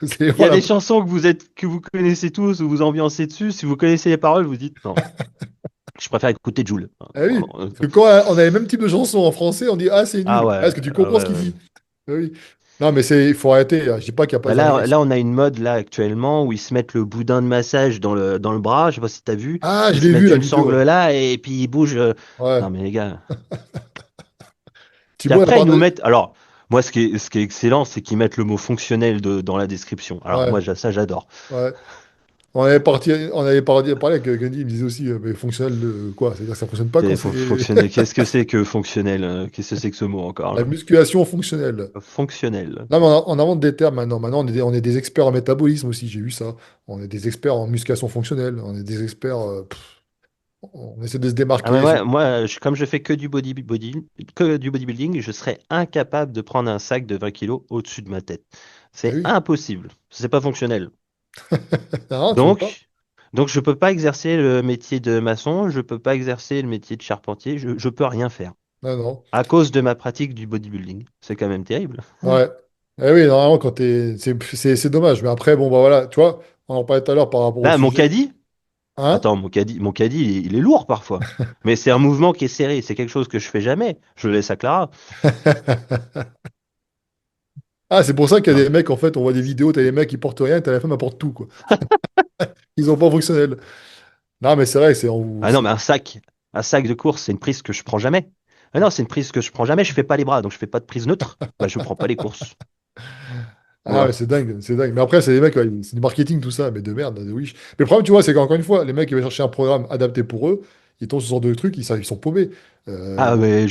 vous allez il y voir a des chansons que vous connaissez tous, où vous ambiancez dessus. Si vous connaissez les paroles, vous dites non, je préfère écouter Jul. Ah oui, parce que quand on a les mêmes types de chansons en français, on dit, ah, c'est Ah nul. Ah, ouais, est-ce que tu ah comprends ce ouais, qu'il ouais. dit? Ah oui. Non, mais il faut arrêter, hein. Je dis pas qu'il n'y a pas Bah des là, Américains. là, on a une mode là actuellement où ils se mettent le boudin de massage dans le bras. Je sais pas si t'as vu. Ah, je Ils l'ai se vu mettent la une vidéo, sangle ouais. là et puis ils bougent. Ouais. Non mais les gars. Puis Thibaut, elle a après, ils nous parlé. mettent. Alors, moi, ce qui est excellent, c'est qu'ils mettent le mot fonctionnel dans la description. Alors, Ouais, moi, ça, j'adore. ouais. On avait parlé avec Gandhi, il me disait aussi, mais fonctionnel de quoi? C'est-à-dire que ça fonctionne pas quand C'est c'est fonctionnel. Qu'est-ce que c'est que fonctionnel? Qu'est-ce que c'est que ce mot encore la là? musculation fonctionnelle. Fonctionnel. Non, mais on invente des termes maintenant. Maintenant, on est des experts en métabolisme aussi, j'ai vu ça. On est des experts en musculation fonctionnelle. On est des experts. On essaie de se Ah mais démarquer sur. moi comme je fais que du bodybuilding, je serais incapable de prendre un sac de 20 kilos au-dessus de ma tête. Eh C'est oui. impossible. C'est pas fonctionnel. Non, tu veux pas? Donc, donc je peux pas exercer le métier de maçon, je peux pas exercer le métier de charpentier, je peux rien faire. Non, non. À cause de ma pratique du bodybuilding. C'est quand même terrible. Ouais. Eh oui, normalement, quand t'es. C'est dommage. Mais après, bon, bah voilà, tu vois, on en parlait tout à l'heure par rapport au Là, mon sujet. caddie, Hein? attends, mon caddie, il est lourd parfois. Mais c'est un mouvement qui est serré. C'est quelque chose que je fais jamais. Je le laisse à Clara. Ah, c'est pour ça qu'il y a Non. des mecs, en fait, on voit des vidéos, t'as des mecs qui portent rien, t'as la femme, elle porte tout, quoi. Ils ont pas fonctionnel. Non, mais c'est vrai, Ah non, mais un sac de course, c'est une prise que je prends jamais. Ah non, c'est une prise que je prends jamais. Je fais pas les bras, donc je fais pas de prise neutre. Bah, je prends pas les courses. Ah, Voilà. mais c'est dingue, c'est dingue. Mais après, c'est des mecs, ouais, c'est du marketing, tout ça, mais de merde, de Wish. Mais le problème, tu vois, c'est qu'encore une fois, les mecs, ils vont chercher un programme adapté pour eux, ils tombent sur ce genre de trucs, ils sont paumés. Ah, Euh, mais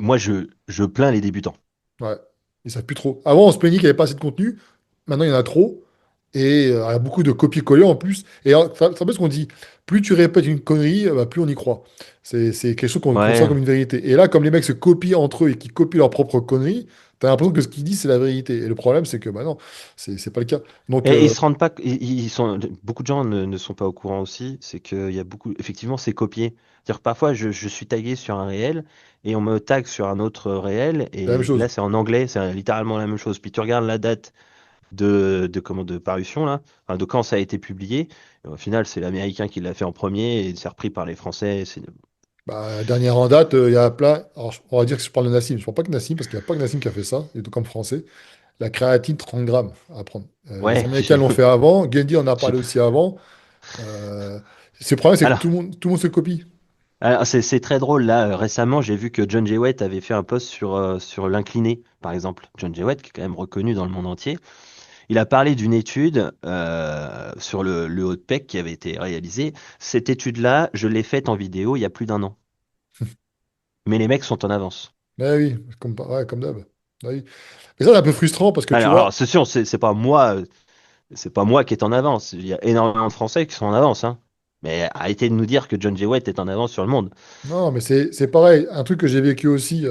moi, je plains les débutants. ouais, ils savent plus trop. Avant, on se plaignait qu'il n'y avait pas assez de contenu, maintenant, il y en a trop, et il y a beaucoup de copier-coller en plus. Et c'est un peu ce qu'on dit, plus tu répètes une connerie, bah, plus on y croit. C'est quelque chose qu'on conçoit Ouais. comme une vérité. Et là, comme les mecs se copient entre eux et qui copient leurs propres conneries, t'as l'impression que ce qu'ils disent, c'est la vérité. Et le problème, c'est que, bah non, c'est pas le cas. Donc, Et ils se rendent pas, ils sont, beaucoup de gens ne sont pas au courant aussi. C'est qu'il y a beaucoup, effectivement, c'est copié. C'est-à-dire que parfois, je suis tagué sur un réel et on me tag sur un autre réel c'est la même et là, chose. c'est en anglais, c'est littéralement la même chose. Puis tu regardes la date de parution là, enfin, de quand ça a été publié. Et au final, c'est l'Américain qui l'a fait en premier et c'est repris par les Français. Bah, dernière en date, il y a plein. Alors, on va dire que je parle de Nassim. Je ne parle pas que Nassim, parce qu'il n'y a pas que Nassim qui a fait ça, et tout comme français. La créatine, 30 grammes à prendre. Les Ouais, Américains l'ont fait avant. Gundy en a j'ai- parlé aussi avant. Euh, le problème, c'est que alors, tout le monde se copie. c'est très drôle là. Récemment, j'ai vu que John Jay White avait fait un post sur l'incliné, par exemple. John Jay White, qui est quand même reconnu dans le monde entier. Il a parlé d'une étude sur le haut de pec qui avait été réalisée. Cette étude-là, je l'ai faite en vidéo il y a plus d'un an. Mais les mecs sont en avance. Mais oui, ouais, comme d'hab. Ah oui. Et ça, c'est un peu frustrant parce que tu vois. Alors c'est sûr, c'est pas moi qui est en avance. Il y a énormément de Français qui sont en avance, hein. Mais arrêtez de nous dire que John Jay White est en avance sur le monde. Non, mais c'est pareil. Un truc que j'ai vécu aussi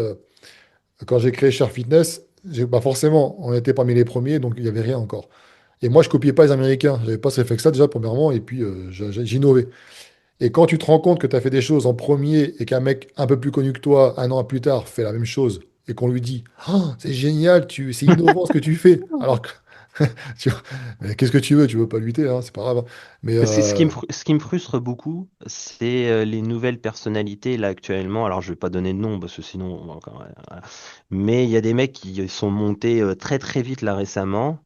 quand j'ai créé Share Fitness, bah forcément, on était parmi les premiers, donc il n'y avait rien encore. Et moi, je copiais pas les Américains. J'avais pas ce réflexe-là déjà, premièrement, et puis j'innovais. Et quand tu te rends compte que tu as fait des choses en premier et qu'un mec un peu plus connu que toi, un an plus tard, fait la même chose et qu'on lui dit ah, c'est génial, c'est innovant ce que tu fais. Alors que, tu vois, mais qu'est-ce que tu veux? Tu veux pas lutter, hein, c'est pas grave. Mais Ce qui me frustre beaucoup, c'est les nouvelles personnalités là actuellement. Alors je vais pas donner de nom parce que sinon, on va encore, voilà. Mais il y a des mecs qui sont montés très très vite là récemment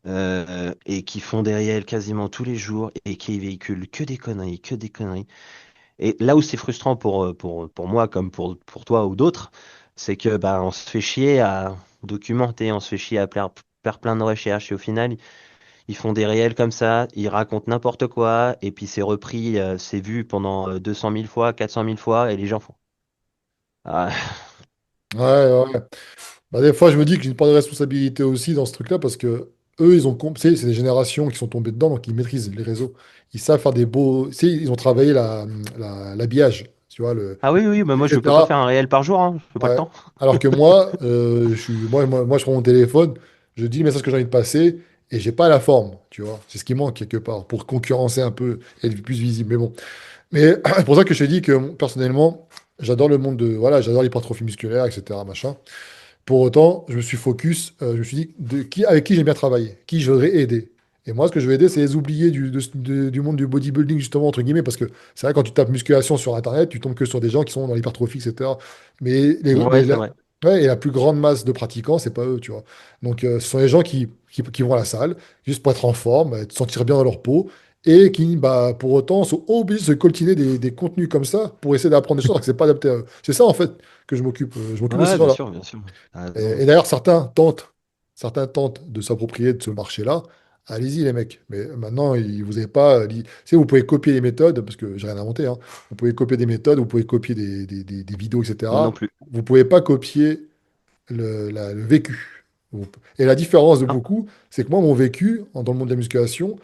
et qui font des réels quasiment tous les jours et qui véhiculent que des conneries, que des conneries. Et là où c'est frustrant pour moi comme pour toi ou d'autres, c'est que bah, on se fait chier à documenter, on se fait chier à faire plein de recherches et au final, ils font des réels comme ça, ils racontent n'importe quoi et puis c'est repris, c'est vu pendant 200 000 fois, 400 000 fois et les gens font. Ah, ouais, ouais. Bah, des fois, je me dis que j'ai une part de responsabilité aussi dans ce truc-là parce que eux, ils ont compris, c'est des générations qui sont tombées dedans, donc ils maîtrisent les réseaux. Ils savent faire des beaux. Tu sais, ils ont travaillé l'habillage, tu vois, ah oui, oui, mais moi je peux pas etc. faire un réel par jour, hein, j'ai pas le Ouais. temps. Alors que moi, je prends mon téléphone, je dis le message que j'ai envie de passer et j'ai pas la forme, tu vois. C'est ce qui manque quelque part pour concurrencer un peu et être plus visible. Mais bon. Mais c'est pour ça que je te dis que personnellement, j'adore le monde voilà, j'adore l'hypertrophie musculaire, etc. Machin. Pour autant, je me suis focus, je me suis dit avec qui j'aime bien travailler, qui je voudrais aider. Et moi, ce que je veux aider, c'est les oubliés du monde du bodybuilding, justement, entre guillemets, parce que c'est vrai, quand tu tapes musculation sur Internet, tu tombes que sur des gens qui sont dans l'hypertrophie, etc. Mais Ouais, c'est vrai. Ouais, et la plus grande masse de pratiquants, c'est pas eux, tu vois. Donc, ce sont les gens qui vont à la salle, juste pour être en forme, se sentir bien dans leur peau, et qui, bah, pour autant, sont obligés de se coltiner des contenus comme ça pour essayer d'apprendre des choses alors que c'est pas adapté à eux. C'est ça, en fait, que je m'occupe. Je m'occupe de ces Ouais, gens-là. bien sûr, t'as Et, raison. et d'ailleurs, certains tentent de s'approprier de ce marché-là. Allez-y, les mecs. Mais maintenant, vous avez pas. Tu sais, vous pouvez copier les méthodes, parce que j'ai rien inventé, hein. Vous pouvez copier des méthodes, vous pouvez copier des vidéos, Non etc. plus. Vous pouvez pas copier le vécu. Et la différence de Non. beaucoup, c'est que moi, mon vécu dans le monde de la musculation,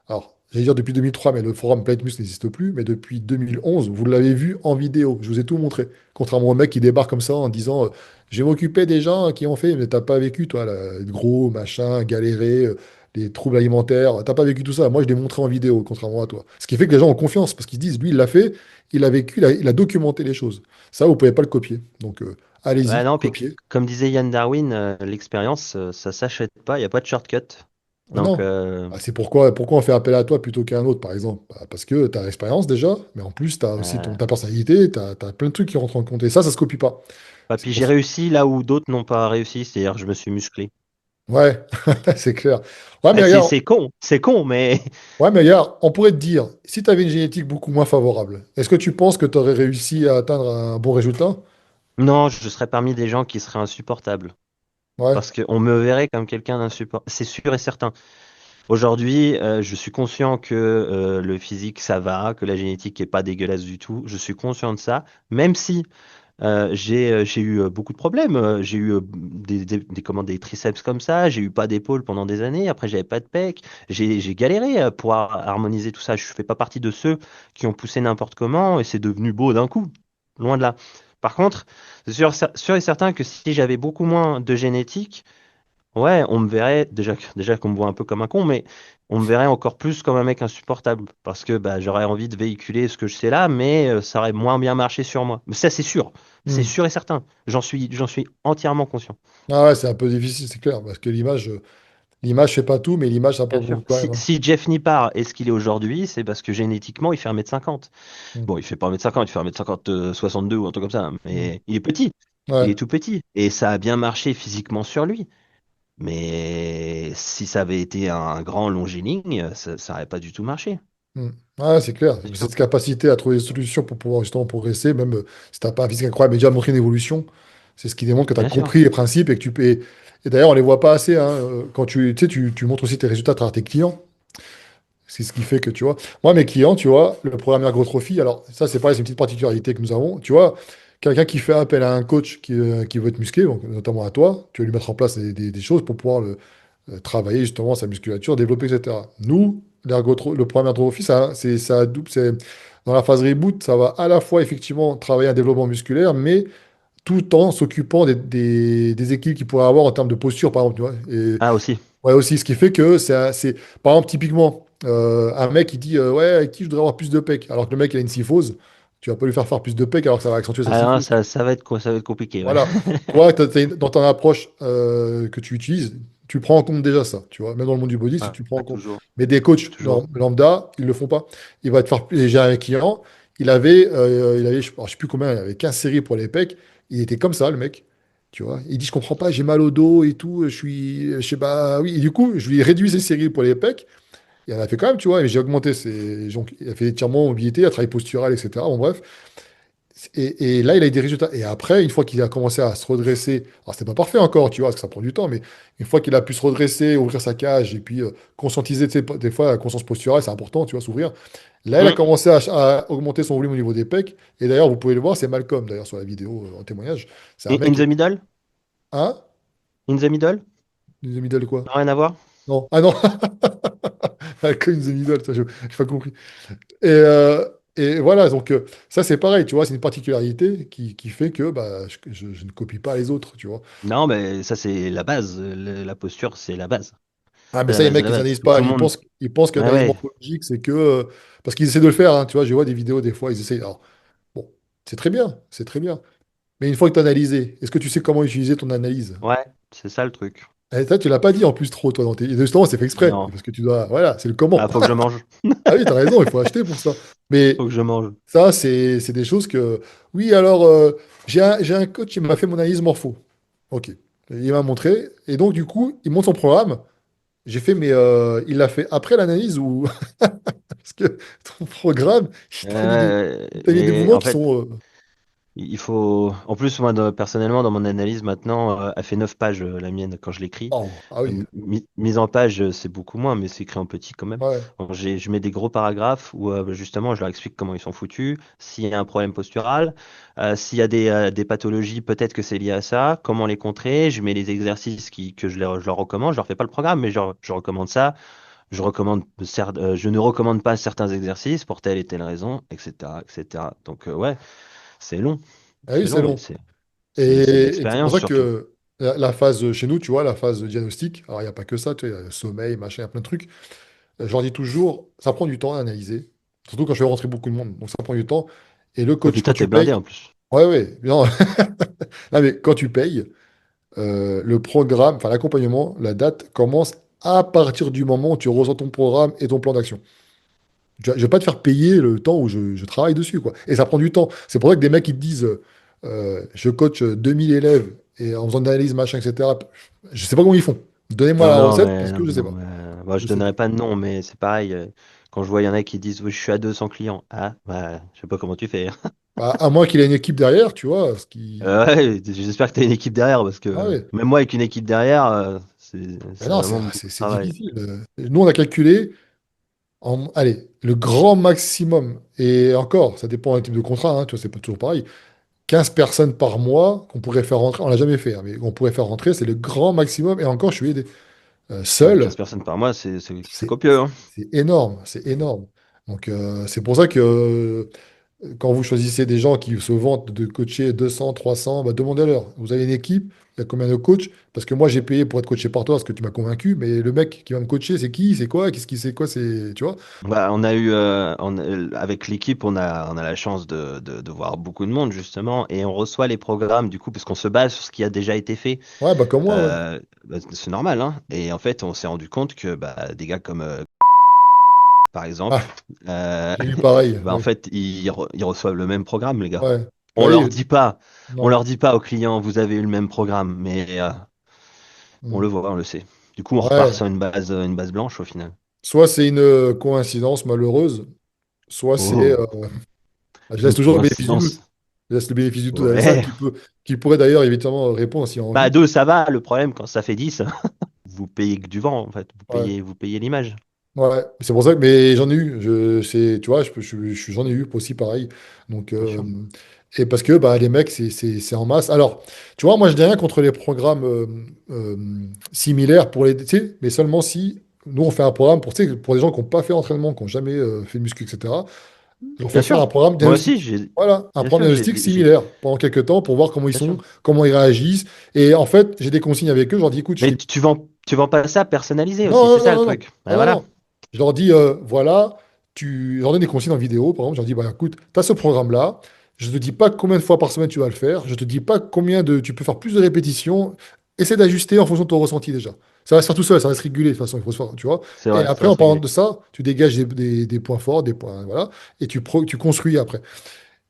alors, j'allais dire depuis 2003, mais le forum Planet Muscle n'existe plus, mais depuis 2011, vous l'avez vu en vidéo, je vous ai tout montré. Contrairement au mec qui débarque comme ça en disant, je vais m'occuper des gens qui ont fait, mais t'as pas vécu, toi, là, gros, machin, galérer, les troubles alimentaires, t'as pas vécu tout ça. Moi, je l'ai montré en vidéo, contrairement à toi. Ce qui fait que les gens ont confiance, parce qu'ils se disent, lui, il l'a fait, il a vécu, il a documenté les choses. Ça, vous pouvez pas le copier. Donc, Ouais, allez-y, non, puis copiez. comme disait Yann Darwin, l'expérience, ça s'achète pas, il n'y a pas de shortcut. Ah Donc, non. Ah, c'est pourquoi on fait appel à toi plutôt qu'à un autre, par exemple. Bah, parce que tu as l'expérience déjà, mais en plus, tu as aussi euh, ta personnalité, tu as plein de trucs qui rentrent en compte. Et ça se copie pas. C'est puis pour j'ai ça. réussi là où d'autres n'ont pas réussi, c'est-à-dire je me suis musclé. Ouais, c'est clair. Ouais, mais C'est regarde, c'est con, mais ouais, mais regarde, on pourrait te dire, si tu avais une génétique beaucoup moins favorable, est-ce que tu penses que tu aurais réussi à atteindre un bon résultat? non, je serais parmi des gens qui seraient insupportables. Ouais. Parce qu'on me verrait comme quelqu'un d'insupportable. C'est sûr et certain. Aujourd'hui, je suis conscient que le physique, ça va, que la génétique est pas dégueulasse du tout. Je suis conscient de ça, même si j'ai eu beaucoup de problèmes. J'ai eu comment, des triceps comme ça. J'ai eu pas d'épaule pendant des années. Après, j'avais pas de pec. J'ai galéré pour harmoniser tout ça. Je fais pas partie de ceux qui ont poussé n'importe comment et c'est devenu beau d'un coup. Loin de là. Par contre, c'est sûr et certain que si j'avais beaucoup moins de génétique, ouais, on me verrait, déjà qu'on me voit un peu comme un con, mais on me verrait encore plus comme un mec insupportable. Parce que bah, j'aurais envie de véhiculer ce que je sais là, mais ça aurait moins bien marché sur moi. Mais ça, c'est sûr. C'est Hmm. sûr et certain. J'en suis entièrement conscient. Ah ouais, c'est un peu difficile, c'est clair, parce que l'image fait pas tout, mais l'image, ça Bien apporte sûr. beaucoup quand même, hein. Si Jeff Nippard est ce qu'il est aujourd'hui, c'est parce que génétiquement, il fait 1,50 m. Hmm. Bon, il fait pas 1,50 m, il fait 1,50 m 62 ou un truc comme ça. Hmm. Mais il est petit. Il Ouais. est tout petit. Et ça a bien marché physiquement sur lui. Mais si ça avait été un grand longiligne, ça n'aurait pas du tout marché. Mm. Ouais, c'est clair. C'est sûr. Cette capacité à trouver des solutions pour pouvoir justement progresser, même si t'as pas un physique incroyable, mais déjà montrer une évolution, c'est ce qui démontre que tu as Bien sûr. compris les principes et que tu peux. Et d'ailleurs, on les voit pas assez, hein, quand tu sais, tu montres aussi tes résultats à travers tes clients. C'est ce qui fait que, tu vois, moi, mes clients, tu vois, le programme Ergotrophie, alors ça, c'est pareil, c'est une petite particularité que nous avons. Tu vois, quelqu'un qui fait appel à un coach qui veut être musclé, donc, notamment à toi, tu vas lui mettre en place des choses pour pouvoir travailler justement sa musculature, développer, etc. Nous, le programme Ergotrophie, dans la phase reboot, ça va à la fois effectivement travailler un développement musculaire, mais tout en s'occupant des équilibres qu'il pourrait avoir en termes de posture, par exemple, tu vois. Et Ah, aussi. ouais, aussi, ce qui fait que par exemple, typiquement, un mec, il dit, ouais, avec qui je voudrais avoir plus de pecs, alors que le mec, il a une kyphose, tu vas pas lui faire plus de pecs alors que ça va accentuer sa Ah, non, kyphose. ça va être quoi? Ça va être compliqué, ouais. Voilà. Toi, dans ton approche que tu utilises, tu prends en compte déjà ça, tu vois. Même dans le monde du body, si Ah, tu prends en compte. toujours. Mais des coachs Toujours. lambda, ils le font pas. Il va te faire. J'ai un client, il avait je sais plus combien, il avait 15 séries pour les pecs. Il était comme ça, le mec. Tu vois. Il dit, je comprends pas, j'ai mal au dos et tout. Je sais pas. Oui. Et du coup, je lui ai réduit ses séries pour les pecs. Il en a fait quand même, tu vois. Mais j'ai augmenté donc, il a fait des étirements, mobilité, un travail postural, etc. Bon, bref. Et là, il a eu des résultats. Et après, une fois qu'il a commencé à se redresser, alors c'était pas parfait encore, tu vois, parce que ça prend du temps, mais une fois qu'il a pu se redresser, ouvrir sa cage et puis conscientiser, tu sais, des fois, la conscience posturale, c'est important, tu vois, s'ouvrir. Là, il a Hmm. commencé à augmenter son volume au niveau des pecs. Et d'ailleurs, vous pouvez le voir, c'est Malcolm, d'ailleurs, sur la vidéo, en témoignage. C'est un In mec. the middle? Hein? In the middle? In the middle, quoi? Rien à voir? Non. Ah non! Malcolm in the middle, ça, j'ai pas compris. Et voilà, donc ça c'est pareil, tu vois, c'est une particularité qui fait que bah, je ne copie pas les autres, tu vois. Non, mais ça, c'est la base. La posture, c'est la base. Ah, mais C'est la ça, les base de mecs, la ils base. analysent Tout pas. le monde. Ils pensent Ah qu'analyse ouais. morphologique, c'est que. Parce qu'ils essaient de le faire, hein, tu vois, je vois des vidéos des fois, ils essayent. Alors, bon, c'est très bien, c'est très bien. Mais une fois que tu as analysé, est-ce que tu sais comment utiliser ton analyse? Ouais, c'est ça le truc. Et ça, tu l'as pas dit en plus trop, toi, dans tes. Et justement, c'est fait exprès, Non. parce que tu dois. Voilà, c'est le comment. Ah, faut que je mange. Ah oui, t'as raison, il faut acheter pour ça. Mais Faut que je mange. ça, c'est des choses que. Oui, alors, j'ai un coach qui m'a fait mon analyse morpho. Ok. Il m'a montré. Et donc, du coup, il montre son programme. J'ai fait, mais il l'a fait après l'analyse ou. Parce que ton programme, il t'a mis des Mais mouvements en qui fait, sont. il faut. En plus, moi, personnellement, dans mon analyse maintenant, elle fait 9 pages, la mienne, quand je l'écris. Oh, ah oui. Mise en page, c'est beaucoup moins, mais c'est écrit en petit quand même. Ouais. Donc, je mets des gros paragraphes où justement je leur explique comment ils sont foutus, s'il y a un problème postural, s'il y a des pathologies, peut-être que c'est lié à ça, comment les contrer. Je mets les exercices que je leur recommande. Je leur fais pas le programme, mais je recommande ça. Je ne recommande pas certains exercices pour telle et telle raison, etc., etc. Donc ouais, c'est long, Ah oui, c'est c'est long, mais long. c'est de Et c'est pour l'expérience ça surtout. que la phase chez nous, tu vois, la phase de diagnostic, alors il n'y a pas que ça, tu vois, il y a le sommeil, machin, il y a plein de trucs. Je leur dis toujours, ça prend du temps à analyser, surtout quand je fais rentrer beaucoup de monde, donc ça prend du temps. Et le Et coach, puis quand toi, tu t'es blindé payes, en plus. ouais, ouais, non, non, mais quand tu payes, le programme, enfin l'accompagnement, la date commence à partir du moment où tu reçois ton programme et ton plan d'action. Je ne vais pas te faire payer le temps où je travaille dessus, quoi. Et ça prend du temps. C'est pour ça que des mecs qui te disent, je coach 2000 élèves et en faisant de l'analyse, machin, etc. Je sais pas comment ils font. Donnez-moi Non, la non, recette mais parce non, que je sais non, pas. mais, moi, je Je sais pas. donnerai pas de nom, mais c'est pareil. Quand je vois, il y en a qui disent, oui, je suis à 200 clients. Ah, bah, je sais pas comment tu fais. Bah, à moins qu'il ait une équipe derrière, tu vois, ce qui. Ouais, j'espère que tu as une équipe derrière, parce Ah que ouais. même moi, avec une équipe derrière, Mais c'est non, vraiment beaucoup de c'est travail. difficile. Nous, on a calculé, allez, le grand maximum, et encore, ça dépend d'un type de contrat, hein, tu vois, c'est pas toujours pareil. 15 personnes par mois qu'on pourrait faire rentrer, on l'a jamais fait, hein, mais on pourrait faire rentrer, c'est le grand maximum, et encore, je suis aidé. Ouais, Seul, 15 personnes par mois, c'est c'est copieux, hein. c'est énorme, c'est énorme. Donc, c'est pour ça que quand vous choisissez des gens qui se vantent de coacher 200, 300, bah, demandez-leur. Vous avez une équipe, il y a combien de coachs? Parce que moi, j'ai payé pour être coaché par toi, parce que tu m'as convaincu, mais le mec qui va me coacher, c'est qui? C'est quoi? Qu'est-ce qui c'est quoi? C'est, tu vois? Bah, avec l'équipe, on a la chance de voir beaucoup de monde, justement, et on reçoit les programmes, du coup, parce qu'on se base sur ce qui a déjà été fait. Ouais, bah comme moi, ouais. Bah, c'est normal, hein. Et en fait, on s'est rendu compte que bah, des gars comme, par exemple, Ah, euh, j'ai eu pareil, bah, en oui. fait, ils reçoivent le même programme, les gars. Ouais. Bah On oui, leur dit pas, on non. leur dit pas aux clients, vous avez eu le même programme, mais on Hmm. le voit, on le sait. Du coup, on repart Ouais. sur une base blanche au final. Soit c'est une coïncidence malheureuse, soit c'est. Oh, Je laisse une toujours le bénéfice du coïncidence. doute. Je laisse le bénéfice du doute à ça Ouais. qui pourrait d'ailleurs évidemment répondre s'il a Bah, envie. deux, ça va. Le problème, quand ça fait 10, vous payez que du vent, en fait. Ouais. Vous payez l'image. Ouais, c'est pour ça que, mais j'en ai eu, tu vois, j'en ai eu aussi pareil. Donc, Bien sûr. et parce que bah, les mecs, c'est en masse. Alors, tu vois, moi, je n'ai rien contre les programmes euh, similaires pour les, tu sais, mais seulement si nous, on fait un programme pour, tu sais, pour des gens qui n'ont pas fait d'entraînement, qui n'ont jamais fait de muscu, etc. On fait Bien faire un sûr. programme Moi aussi, diagnostic. Voilà, un bien programme sûr, diagnostic similaire pendant quelques temps pour voir comment ils bien sont, sûr. comment ils réagissent. Et en fait, j'ai des consignes avec eux. Je leur dis, écoute, Mais tu vends pas ça personnalisé aussi, non, c'est non, ça le non, non, non, truc. Ben non, non, voilà. non. Je leur dis, voilà, je leur donne des consignes en vidéo, par exemple. Je leur dis, bah, écoute, tu as ce programme-là. Je ne te dis pas combien de fois par semaine tu vas le faire. Je ne te dis pas tu peux faire plus de répétitions. Essaie d'ajuster en fonction de ton ressenti déjà. Ça va se faire tout seul, ça va se réguler de toute façon, il faut se faire, tu vois. C'est Et vrai, ça après, va en se parlant réguler. de ça, tu dégages des points forts, des points, voilà, et tu construis après.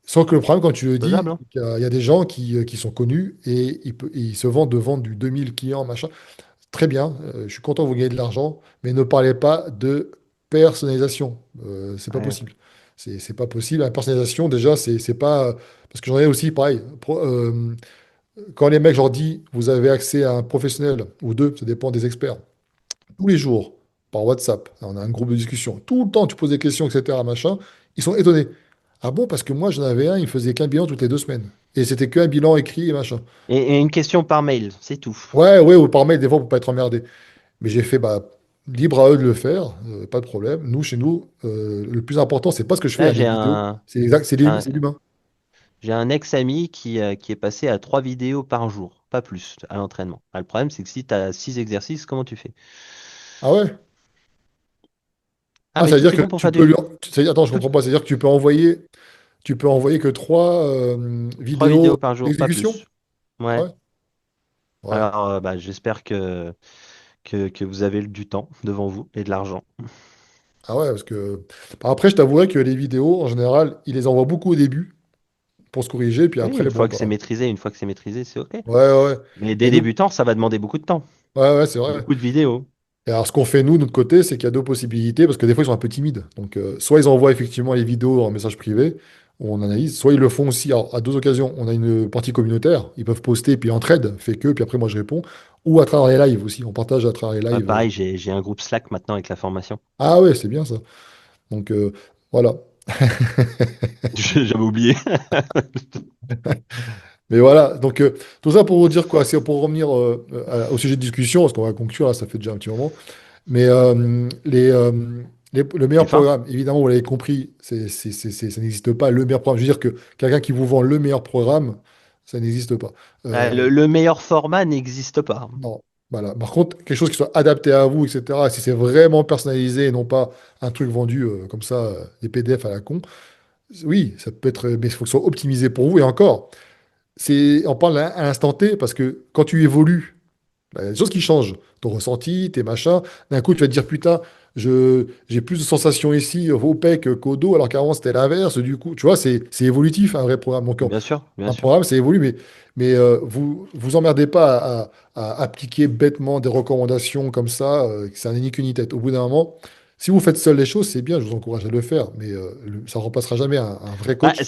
Sans que le problème, quand tu le dis, Faisable, hein. il y a des gens qui sont connus et ils se vendent de vendre du 2000 clients, machin. Très bien, je suis content que vous gagnez de l'argent, mais ne parlez pas de personnalisation. C'est pas Ouais. possible. C'est pas possible. La personnalisation, déjà, c'est pas. Parce que j'en ai aussi, pareil. Quand les mecs, je leur dis, vous avez accès à un professionnel ou deux, ça dépend des experts, tous les jours, par WhatsApp, on a un groupe de discussion, tout le temps, tu poses des questions, etc., machin, ils sont étonnés. Ah bon, parce que moi, j'en avais un, il faisait qu'un bilan toutes les 2 semaines. Et c'était qu'un bilan écrit et machin. Et une question par mail, c'est tout. Ouais, ouais, ou par mail, des fois, pour pas être emmerdé. Mais j'ai fait, bah, libre à eux de le faire, pas de problème. Nous, chez nous, le plus important, c'est pas ce que je fais Là, à les vidéos, c'est exact, j'ai un, c'est l'humain. j'ai un ex-ami qui est passé à 3 vidéos par jour, pas plus, à l'entraînement. Ah, le problème, c'est que si tu as 6 exercices, comment tu fais? Ah ouais? Ah, Ah, mais ça veut tout dire est que bon pour tu faire peux du... lui. Attends, je tout- comprends pas. C'est-à-dire que tu peux envoyer que 3 trois vidéos vidéos par jour, pas d'exécution? plus. Ah Ouais. ouais? Ouais. Alors, bah, j'espère que vous avez du temps devant vous et de l'argent. Ah ouais, parce que. Bah, après, je t'avouerai que les vidéos, en général, ils les envoient beaucoup au début. pour se corriger, puis Oui, après, bon, bah, une fois que c'est maîtrisé, c'est OK. ouais, ouais. Ouais. Mais des Et nous, débutants, ça va demander beaucoup de temps, ouais, ouais, c'est vrai. beaucoup de vidéos. Et alors, ce qu'on fait, nous, de notre côté, c'est qu'il y a deux possibilités, parce que des fois, ils sont un peu timides. Donc, soit ils envoient effectivement les vidéos en message privé, où on analyse, soit ils le font aussi. Alors, à deux occasions, on a une partie communautaire, ils peuvent poster, puis entraide, fait que, puis après, moi, je réponds. Ou à travers les lives aussi, on partage à travers les Ouais, lives. pareil, j'ai un groupe Slack maintenant avec la formation. Ah ouais, c'est bien ça. Donc, voilà. J'avais oublié. Mais voilà, donc tout ça pour vous dire quoi, c'est pour revenir au sujet de discussion, parce qu'on va conclure, là, ça fait déjà un petit moment. Mais le meilleur C'est fin? programme, évidemment, vous l'avez compris, ça n'existe pas, le meilleur programme. Je veux dire que quelqu'un qui vous vend le meilleur programme, ça n'existe pas. Le, Euh, le meilleur format n'existe pas. non. Voilà. Par contre, quelque chose qui soit adapté à vous, etc., si c'est vraiment personnalisé et non pas un truc vendu comme ça, des PDF à la con, oui, ça peut être, mais il faut que ce soit optimisé pour vous. Et encore, on parle à l'instant T parce que quand tu évolues, bah, il y a des choses qui changent. Ton ressenti, tes machins. D'un coup, tu vas te dire, putain, j'ai plus de sensations ici au pec qu'au dos, alors qu'avant, c'était l'inverse. Du coup, tu vois, c'est évolutif, un vrai programme. Donc, Bien sûr, bien un sûr. programme, ça évolue, mais vous emmerdez pas à appliquer bêtement des recommandations comme ça, que c'est un ni queue ni tête. Au bout d'un moment, si vous faites seul les choses, c'est bien, je vous encourage à le faire, mais ça ne remplacera jamais un vrai Bah, coach.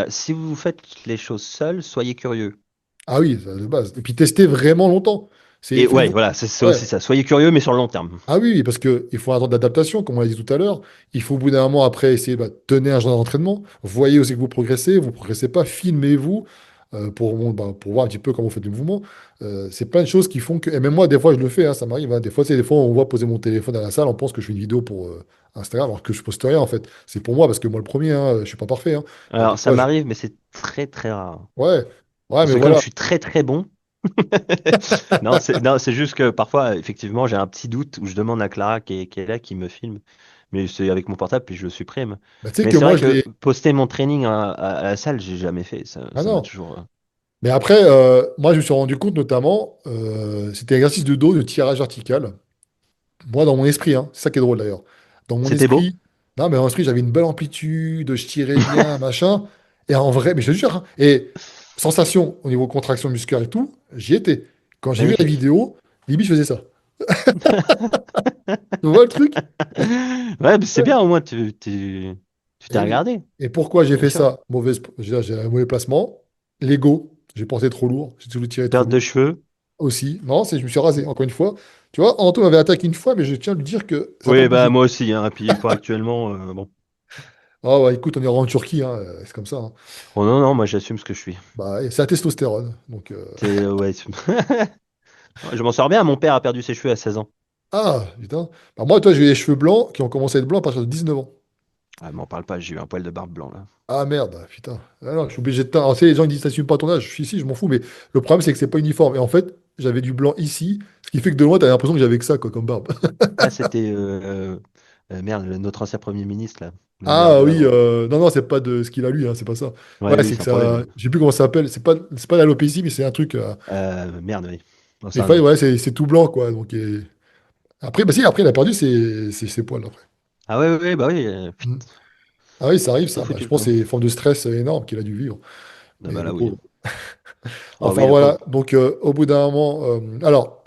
si vous faites les choses seuls, soyez curieux. Ah oui, ça, de base. Et puis, testez vraiment longtemps. Et ouais, Faites-vous. voilà, c'est Ouais. aussi ça. Soyez curieux, mais sur le long terme. Ah oui, oui, parce qu'il faut un temps d'adaptation, comme on l'a dit tout à l'heure. Il faut au bout d'un moment, après, essayer de tenir un genre d'entraînement. Voyez aussi que vous progressez pas, filmez-vous pour voir un petit peu comment vous faites le mouvement. C'est plein de choses qui font que... Et même moi, des fois, je le fais, hein, ça m'arrive. Hein. Des fois, on voit poser mon téléphone à la salle, on pense que je fais une vidéo pour Instagram, alors que je poste rien, en fait. C'est pour moi, parce que moi, le premier, hein, je suis pas parfait. Hein. Et des Alors, ça fois, m'arrive, mais c'est très, très rare. ouais, ouais, mais Parce que comme voilà. je suis très, très bon, non, c'est juste que parfois, effectivement, j'ai un petit doute où je demande à Clara qui est là, qui me filme. Mais c'est avec mon portable, puis je le supprime. Bah, tu sais Mais que c'est moi, vrai je que l'ai... poster mon training à la salle, j'ai jamais fait. Ah Ça m'a non. toujours. Mais après, moi, je me suis rendu compte notamment, c'était exercice de dos, de tirage vertical. Moi, dans mon esprit, hein, c'est ça qui est drôle d'ailleurs. Dans mon C'était beau? esprit, non, mais dans mon esprit, j'avais une belle amplitude, je tirais bien, machin. Et en vrai, mais je te jure, hein, et sensation au niveau contraction musculaire et tout, j'y étais. Quand j'ai vu la Magnifique. vidéo, limite, je faisais ça. Tu vois le truc? Ouais, mais c'est Ouais. bien, au moins, tu t'es Et oui. regardé, Et pourquoi j'ai bien fait sûr. ça? J'ai un mauvais placement. L'ego, j'ai porté trop lourd, j'ai toujours tiré trop Perte de lourd. cheveux. Aussi. Non, je me suis rasé, encore une fois. Tu vois, Anto m'avait attaqué une fois, mais je tiens à lui dire que ça n'a pas Oui, bah bougé. moi aussi, hein. Puis quoi, actuellement, bon. Ah ouais, écoute, on est en Turquie, hein, c'est comme ça. Hein. Oh non, non, moi j'assume ce que je suis. Bah, et c'est la testostérone. Donc, Ouais. Je m'en sors bien, mon père a perdu ses cheveux à 16 ans. ah, putain. Bah, moi, toi, j'ai eu les cheveux blancs qui ont commencé à être blancs à partir de 19 ans. Ah, m'en parle pas, j'ai eu un poil de barbe blanc là. Ah merde, ah, putain. Ah, non, je suis obligé de teindre. Alors, tu sais, les gens ils disent, t'assumes pas ton âge. Je suis ici, je m'en fous, mais le problème, c'est que c'est pas uniforme. Et en fait, j'avais du blanc ici, ce qui fait que de loin, t'avais l'impression que j'avais que ça, quoi, comme barbe. Ah, c'était merde, notre ancien Premier ministre là, le maire Ah de oui, Havre. non, non, c'est pas de ce qu'il a lui, hein, c'est pas ça. Ouais, Ouais, lui, c'est c'est que un problème, ça. lui. Je sais plus comment ça s'appelle. C'est pas l'alopécie, mais c'est un truc. Merde, oui. Non, c'est Mais un Faye, nom. ouais, c'est tout blanc, quoi. Donc, après, bah si, après, il a perdu ses poils, après. Ah ouais, ouais, ouais, bah oui, Mm. Ah oui, ça arrive, tout ça. Bah, foutu je le pense camp. que c'est une forme de stress énorme qu'il a dû vivre. Ah Mais bah le là, oui. pauvre. Ah oui, Enfin, le voilà. pauvre. Donc, au bout d'un moment, alors,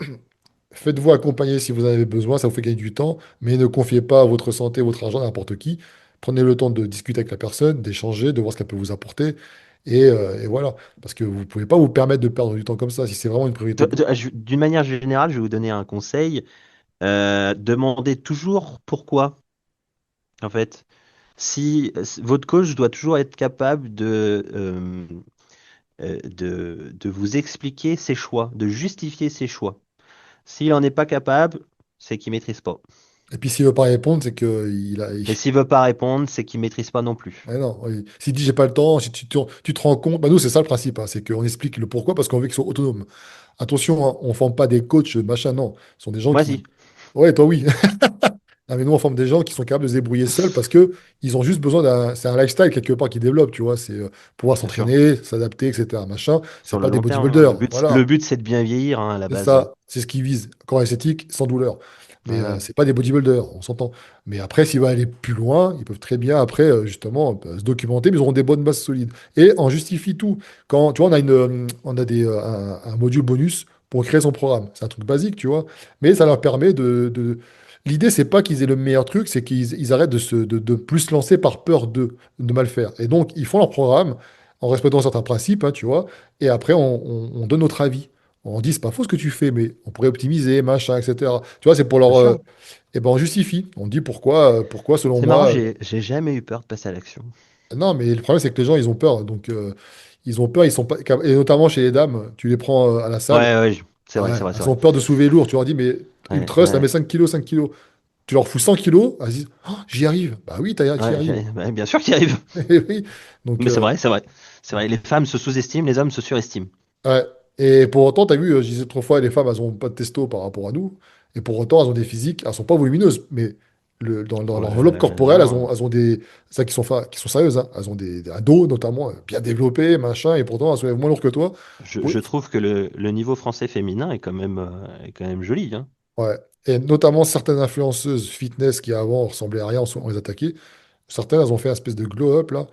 faites-vous accompagner si vous en avez besoin, ça vous fait gagner du temps, mais ne confiez pas votre santé, votre argent à n'importe qui. Prenez le temps de discuter avec la personne, d'échanger, de voir ce qu'elle peut vous apporter. Et voilà. Parce que vous ne pouvez pas vous permettre de perdre du temps comme ça si c'est vraiment une priorité pour vous. D'une manière générale, je vais vous donner un conseil. Demandez toujours pourquoi, en fait. Si votre coach doit toujours être capable de vous expliquer ses choix, de justifier ses choix. S'il n'en est pas capable, c'est qu'il maîtrise pas. Et puis, s'il ne veut pas répondre, c'est qu'il a. Et s'il veut pas répondre, c'est qu'il maîtrise pas non plus. Ah non, oui. S'il dit j'ai pas le temps, si tu te rends compte, bah nous c'est ça le principe, hein, c'est qu'on explique le pourquoi parce qu'on veut qu'ils soient autonomes. Attention, hein, on ne forme pas des coachs, machin, non. Ce sont des gens Moi, qui. si. Ouais, toi oui. Non, mais nous, on forme des gens qui sont capables de se débrouiller seuls parce que ils ont juste besoin d'un. C'est un lifestyle quelque part qu'ils développent, tu vois. C'est pouvoir Bien sûr. s'entraîner, s'adapter, etc. Machin. C'est Sur pas le des long terme, hein. bodybuilders. Le Voilà. but, c'est de bien vieillir, hein, à la C'est base. ça, c'est ce qu'ils visent. Corps esthétique, sans douleur. Mais Voilà. c'est pas des bodybuilders, on s'entend. Mais après, s'ils veulent aller plus loin, ils peuvent très bien, après, justement, se documenter, mais ils auront des bonnes bases solides. Et on justifie tout. Quand, tu vois, on a un module bonus pour créer son programme. C'est un truc basique, tu vois. Mais ça leur permet L'idée, c'est pas qu'ils aient le meilleur truc, c'est qu'ils arrêtent de plus se lancer par peur de mal faire. Et donc, ils font leur programme en respectant certains principes, hein, tu vois. Et après, on donne notre avis. On dit, c'est pas faux ce que tu fais, mais on pourrait optimiser, machin, etc. Tu vois, c'est pour Bien leur. sûr. Eh ben, on justifie. On dit pourquoi selon C'est marrant, moi. j'ai jamais eu peur de passer à l'action. Non, mais le problème, c'est que les gens, ils ont peur. Donc, ils ont peur, ils sont pas. Et notamment chez les dames, tu les prends à la salle. Ouais, ouais, c'est vrai, Ouais, c'est vrai, c'est elles vrai. ont peur de soulever lourd. Tu leur dis, mais une Ouais, trust, ça met ouais. 5 kilos, 5 kilos. Tu leur fous 100 kilos, elles disent, oh, j'y arrive. Bah oui, tu y Ouais, arrives. ouais, bien sûr qu'il arrive. Eh oui. Donc, Mais c'est vrai, c'est vrai. C'est vrai, les femmes se sous-estiment, les hommes se surestiment. ouais. Et pour autant, tu as vu, je disais trop fois, les femmes, elles ont pas de testo par rapport à nous. Et pour autant, elles ont des physiques, elles sont pas volumineuses, mais dans leur enveloppe corporelle, Non. elles ont des. Ça qui sont sérieuses, hein. Elles ont un dos, notamment, bien développé, machin, et pourtant, elles soulèvent moins lourd que toi. Oui. Je trouve que le niveau français féminin est quand même joli, hein. Ouais. Et notamment certaines influenceuses fitness qui avant ressemblaient à rien, on les attaquait. Certaines, elles ont fait un espèce de glow-up, là,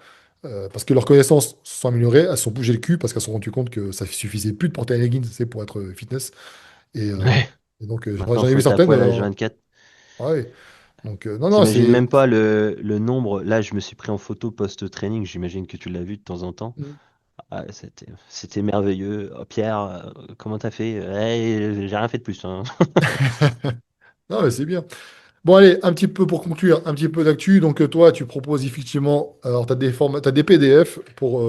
parce que leurs connaissances se sont améliorées, elles se sont bougées le cul parce qu'elles se sont rendues compte que ça suffisait plus de porter un legging, c'est pour être fitness. Et, euh, Ouais. et donc, Maintenant, j'en ai faut vu être à certaines. poil H24. Ouais. Donc, non, non, T'imagines c'est. même pas le nombre. Là, je me suis pris en photo post-training. J'imagine que tu l'as vu de temps en temps. Ah, c'était merveilleux. Oh, Pierre, comment t'as fait? J'ai rien fait de plus, hein. Non, mais c'est bien. Bon, allez, un petit peu pour conclure, un petit peu d'actu. Donc, toi, tu proposes effectivement. Alors, tu as t'as des PDF pour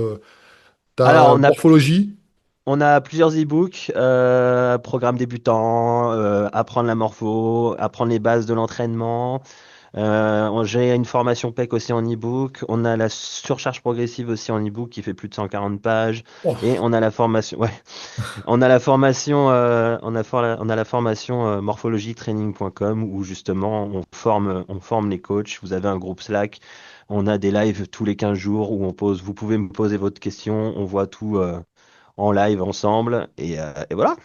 Alors, ta morphologie. on a plusieurs e-books, programme débutant, apprendre la morpho, apprendre les bases de l'entraînement. J'ai une formation PEC aussi en e-book. On a la surcharge progressive aussi en e-book qui fait plus de 140 pages. Et Oh, on a la formation, ouais, on a la formation, on a la formation morphologie-training.com où justement on forme les coachs. Vous avez un groupe Slack. On a des lives tous les 15 jours où vous pouvez me poser votre question. On voit tout en live ensemble. Et voilà.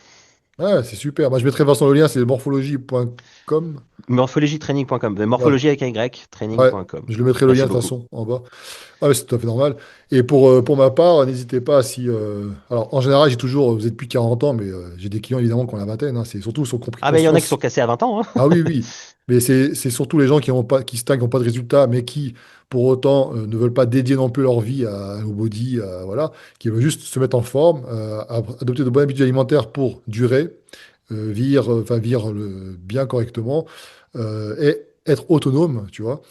ouais, c'est super. Bah, je mettrai Vincent le lien, c'est morphologie.com. Morphologie-training.com. Ouais, Morphologie avec un Y, ouais, training.com. je le mettrai le lien Merci de toute beaucoup. façon en bas. Ah, mais c'est tout à fait normal. Et pour ma part, n'hésitez pas si. Alors, en général, j'ai toujours. Vous êtes plus de 40 ans, mais j'ai des clients évidemment qui ont la vingtaine, hein. C'est surtout, ils ont compris Ah ben il y en a qui sont conscience. cassés à 20 ans, hein. Ah oui, oui. Mais c'est surtout les gens qui ont pas, qui stagnent, qui n'ont pas de résultats, mais qui, pour autant, ne veulent pas dédier non plus leur vie au body, voilà, qui veulent juste se mettre en forme, adopter de bonnes habitudes alimentaires pour durer, vivre bien correctement, et être autonome, tu vois.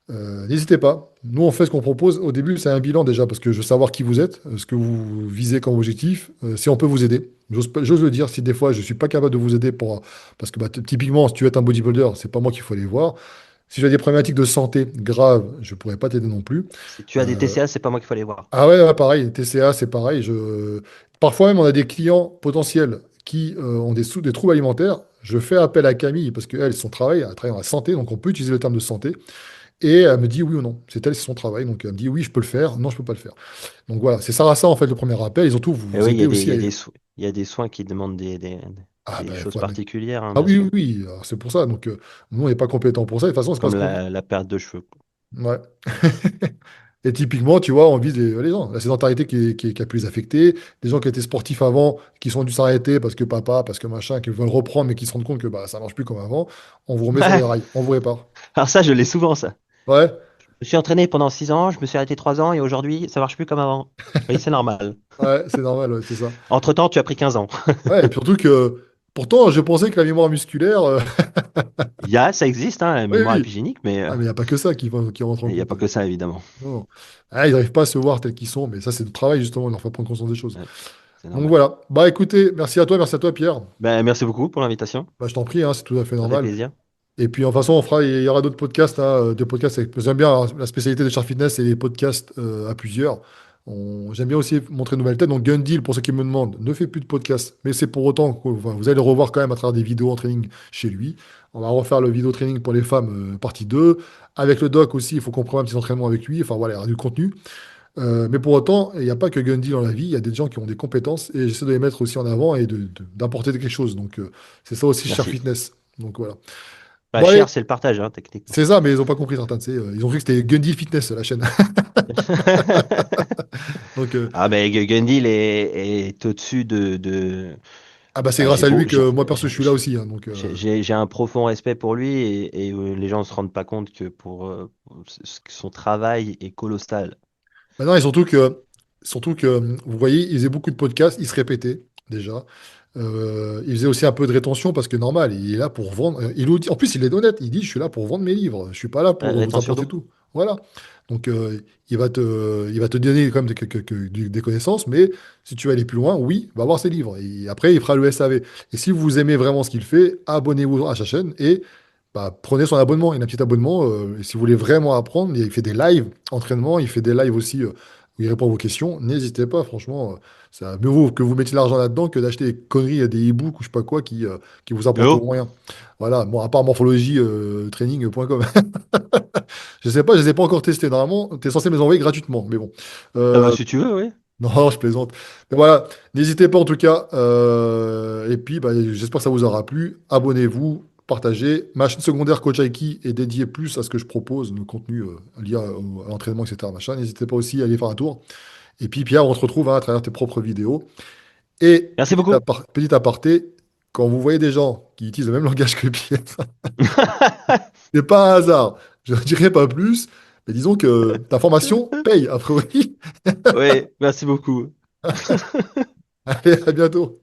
N'hésitez pas. Nous, on fait ce qu'on propose. Au début, c'est un bilan déjà, parce que je veux savoir qui vous êtes, ce que vous visez comme objectif, si on peut vous aider. J'ose le dire, si des fois je ne suis pas capable de vous aider parce que bah, typiquement, si tu veux être un bodybuilder, c'est pas moi qu'il faut aller voir. Si j'ai des problématiques de santé graves, je ne pourrais pas t'aider non plus. Si tu as des Euh, TCA, c'est pas moi qu'il faut aller voir. ah ouais, ouais, pareil, TCA, c'est pareil. Parfois même, on a des clients potentiels qui ont des troubles alimentaires. Je fais appel à Camille parce qu'elle, son travail, elle travaille dans la santé, donc on peut utiliser le terme de santé. Et elle me dit oui ou non. C'est elle, c'est son travail. Donc elle me dit oui, je peux le faire. Non, je peux pas le faire. Donc voilà, c'est Sarasa en fait le premier appel. Ils ont tout Et vous oui, aider aussi. il y a des soins qui demandent Ah des ben, choses particulières, hein, ah bien oui, oui, sûr. oui. Alors, c'est pour ça. Donc nous, on n'est pas compétents pour ça. De toute façon, c'est parce Comme qu'on. la perte de cheveux. Ouais. Et typiquement, tu vois, on vise les gens. La sédentarité qui a pu les affecter. Des gens qui étaient sportifs avant, qui sont dû s'arrêter parce que papa, parce que machin, qui veulent reprendre, mais qui se rendent compte que bah, ça marche plus comme avant. On vous remet sur les rails. On vous répare. Alors ça, je l'ai souvent, ça. Ouais, Je me suis entraîné pendant 6 ans, je me suis arrêté 3 ans et aujourd'hui, ça marche plus comme avant. Oui, c'est normal. ouais, c'est normal, ouais, c'est ça. Entre-temps, tu as pris 15 ans. Ouais, et puis surtout que. Pourtant, je pensais que la mémoire musculaire. Ça existe, hein, la Oui, mémoire oui. épigénique, Ah, mais il n'y a pas que ça qui rentre en il n'y a compte. pas que ça, évidemment. Non. Ah, ils n'arrivent pas à se voir tels qu'ils sont, mais ça, c'est le travail, justement, il leur faut prendre conscience des choses. Ouais, c'est Donc normal. voilà. Bah écoutez, merci à toi, Pierre. Ben, merci beaucoup pour l'invitation. Bah, je t'en prie, hein, c'est tout à fait Ça fait normal. plaisir. Et puis, en façon, il y aura d'autres podcasts, hein, des podcasts avec. J'aime bien, alors, la spécialité de Char Fitness, c'est les podcasts à plusieurs. J'aime bien aussi montrer de nouvelles têtes. Donc Gun pour ceux qui me demandent, ne fait plus de podcast, mais c'est pour autant que enfin, vous allez le revoir quand même à travers des vidéos en training chez lui. On va refaire le vidéo training pour les femmes, partie 2. Avec le doc aussi, il faut qu'on prenne un petit entraînement avec lui. Enfin voilà, il y aura du contenu. Mais pour autant, il n'y a pas que Gun dans la vie, il y a des gens qui ont des compétences et j'essaie de les mettre aussi en avant et d'apporter quelque chose. Donc c'est ça aussi, Cher Merci. Fitness. Donc voilà. Bah, Bon allez, cher, c'est le partage, hein, techniquement. c'est ça, mais ils n'ont pas compris certains, tu sais, ils ont cru que c'était Gun Fitness, la chaîne. Donc, Ah, mais Gundil est au-dessus ah bah c'est Enfin, grâce à lui que moi perso je suis là aussi, hein, donc j'ai un profond respect pour lui et les gens ne se rendent pas compte que son travail est colossal. maintenant et surtout que vous voyez, il faisait beaucoup de podcasts, il se répétait déjà. Il faisait aussi un peu de rétention parce que normal, il est là pour vendre. Il nous dit, en plus, il est honnête, il dit, je suis là pour vendre mes livres, je suis pas là pour vous Rétention apporter d'eau? tout. Voilà. Donc il va te donner quand même des connaissances, mais si tu veux aller plus loin, oui, va voir ses livres. Et après, il fera le SAV. Et si vous aimez vraiment ce qu'il fait, abonnez-vous à sa chaîne et bah, prenez son abonnement. Il a un petit abonnement. Et si vous voulez vraiment apprendre, il fait des lives entraînement, il fait des lives aussi où il répond à vos questions. N'hésitez pas, franchement. Ça mieux vaut que vous mettiez l'argent là-dedans que d'acheter des conneries, des e-books ou je sais pas quoi qui vous Oh, apporteront rien. Voilà, bon, à part morphologie training.com. Je sais pas, je les ai pas encore testés. Normalement, tu es censé me les envoyer gratuitement, mais bon. ah bah, Euh, si tu veux, oui. non, je plaisante. Mais voilà, n'hésitez pas en tout cas. Et puis, bah, j'espère que ça vous aura plu. Abonnez-vous, partagez. Ma chaîne secondaire Coach Aiki est dédiée plus à ce que je propose, le contenu lié à l'entraînement, etc. Machin. N'hésitez pas aussi à aller faire un tour. Et puis, Pierre, on se retrouve hein, à travers tes propres vidéos. Et Merci beaucoup. petit aparté, quand vous voyez des gens qui utilisent le même langage que Pierre, c'est pas un hasard. Je ne dirai pas plus, mais disons que ta formation paye, a priori. Oui, merci beaucoup. Allez, à bientôt.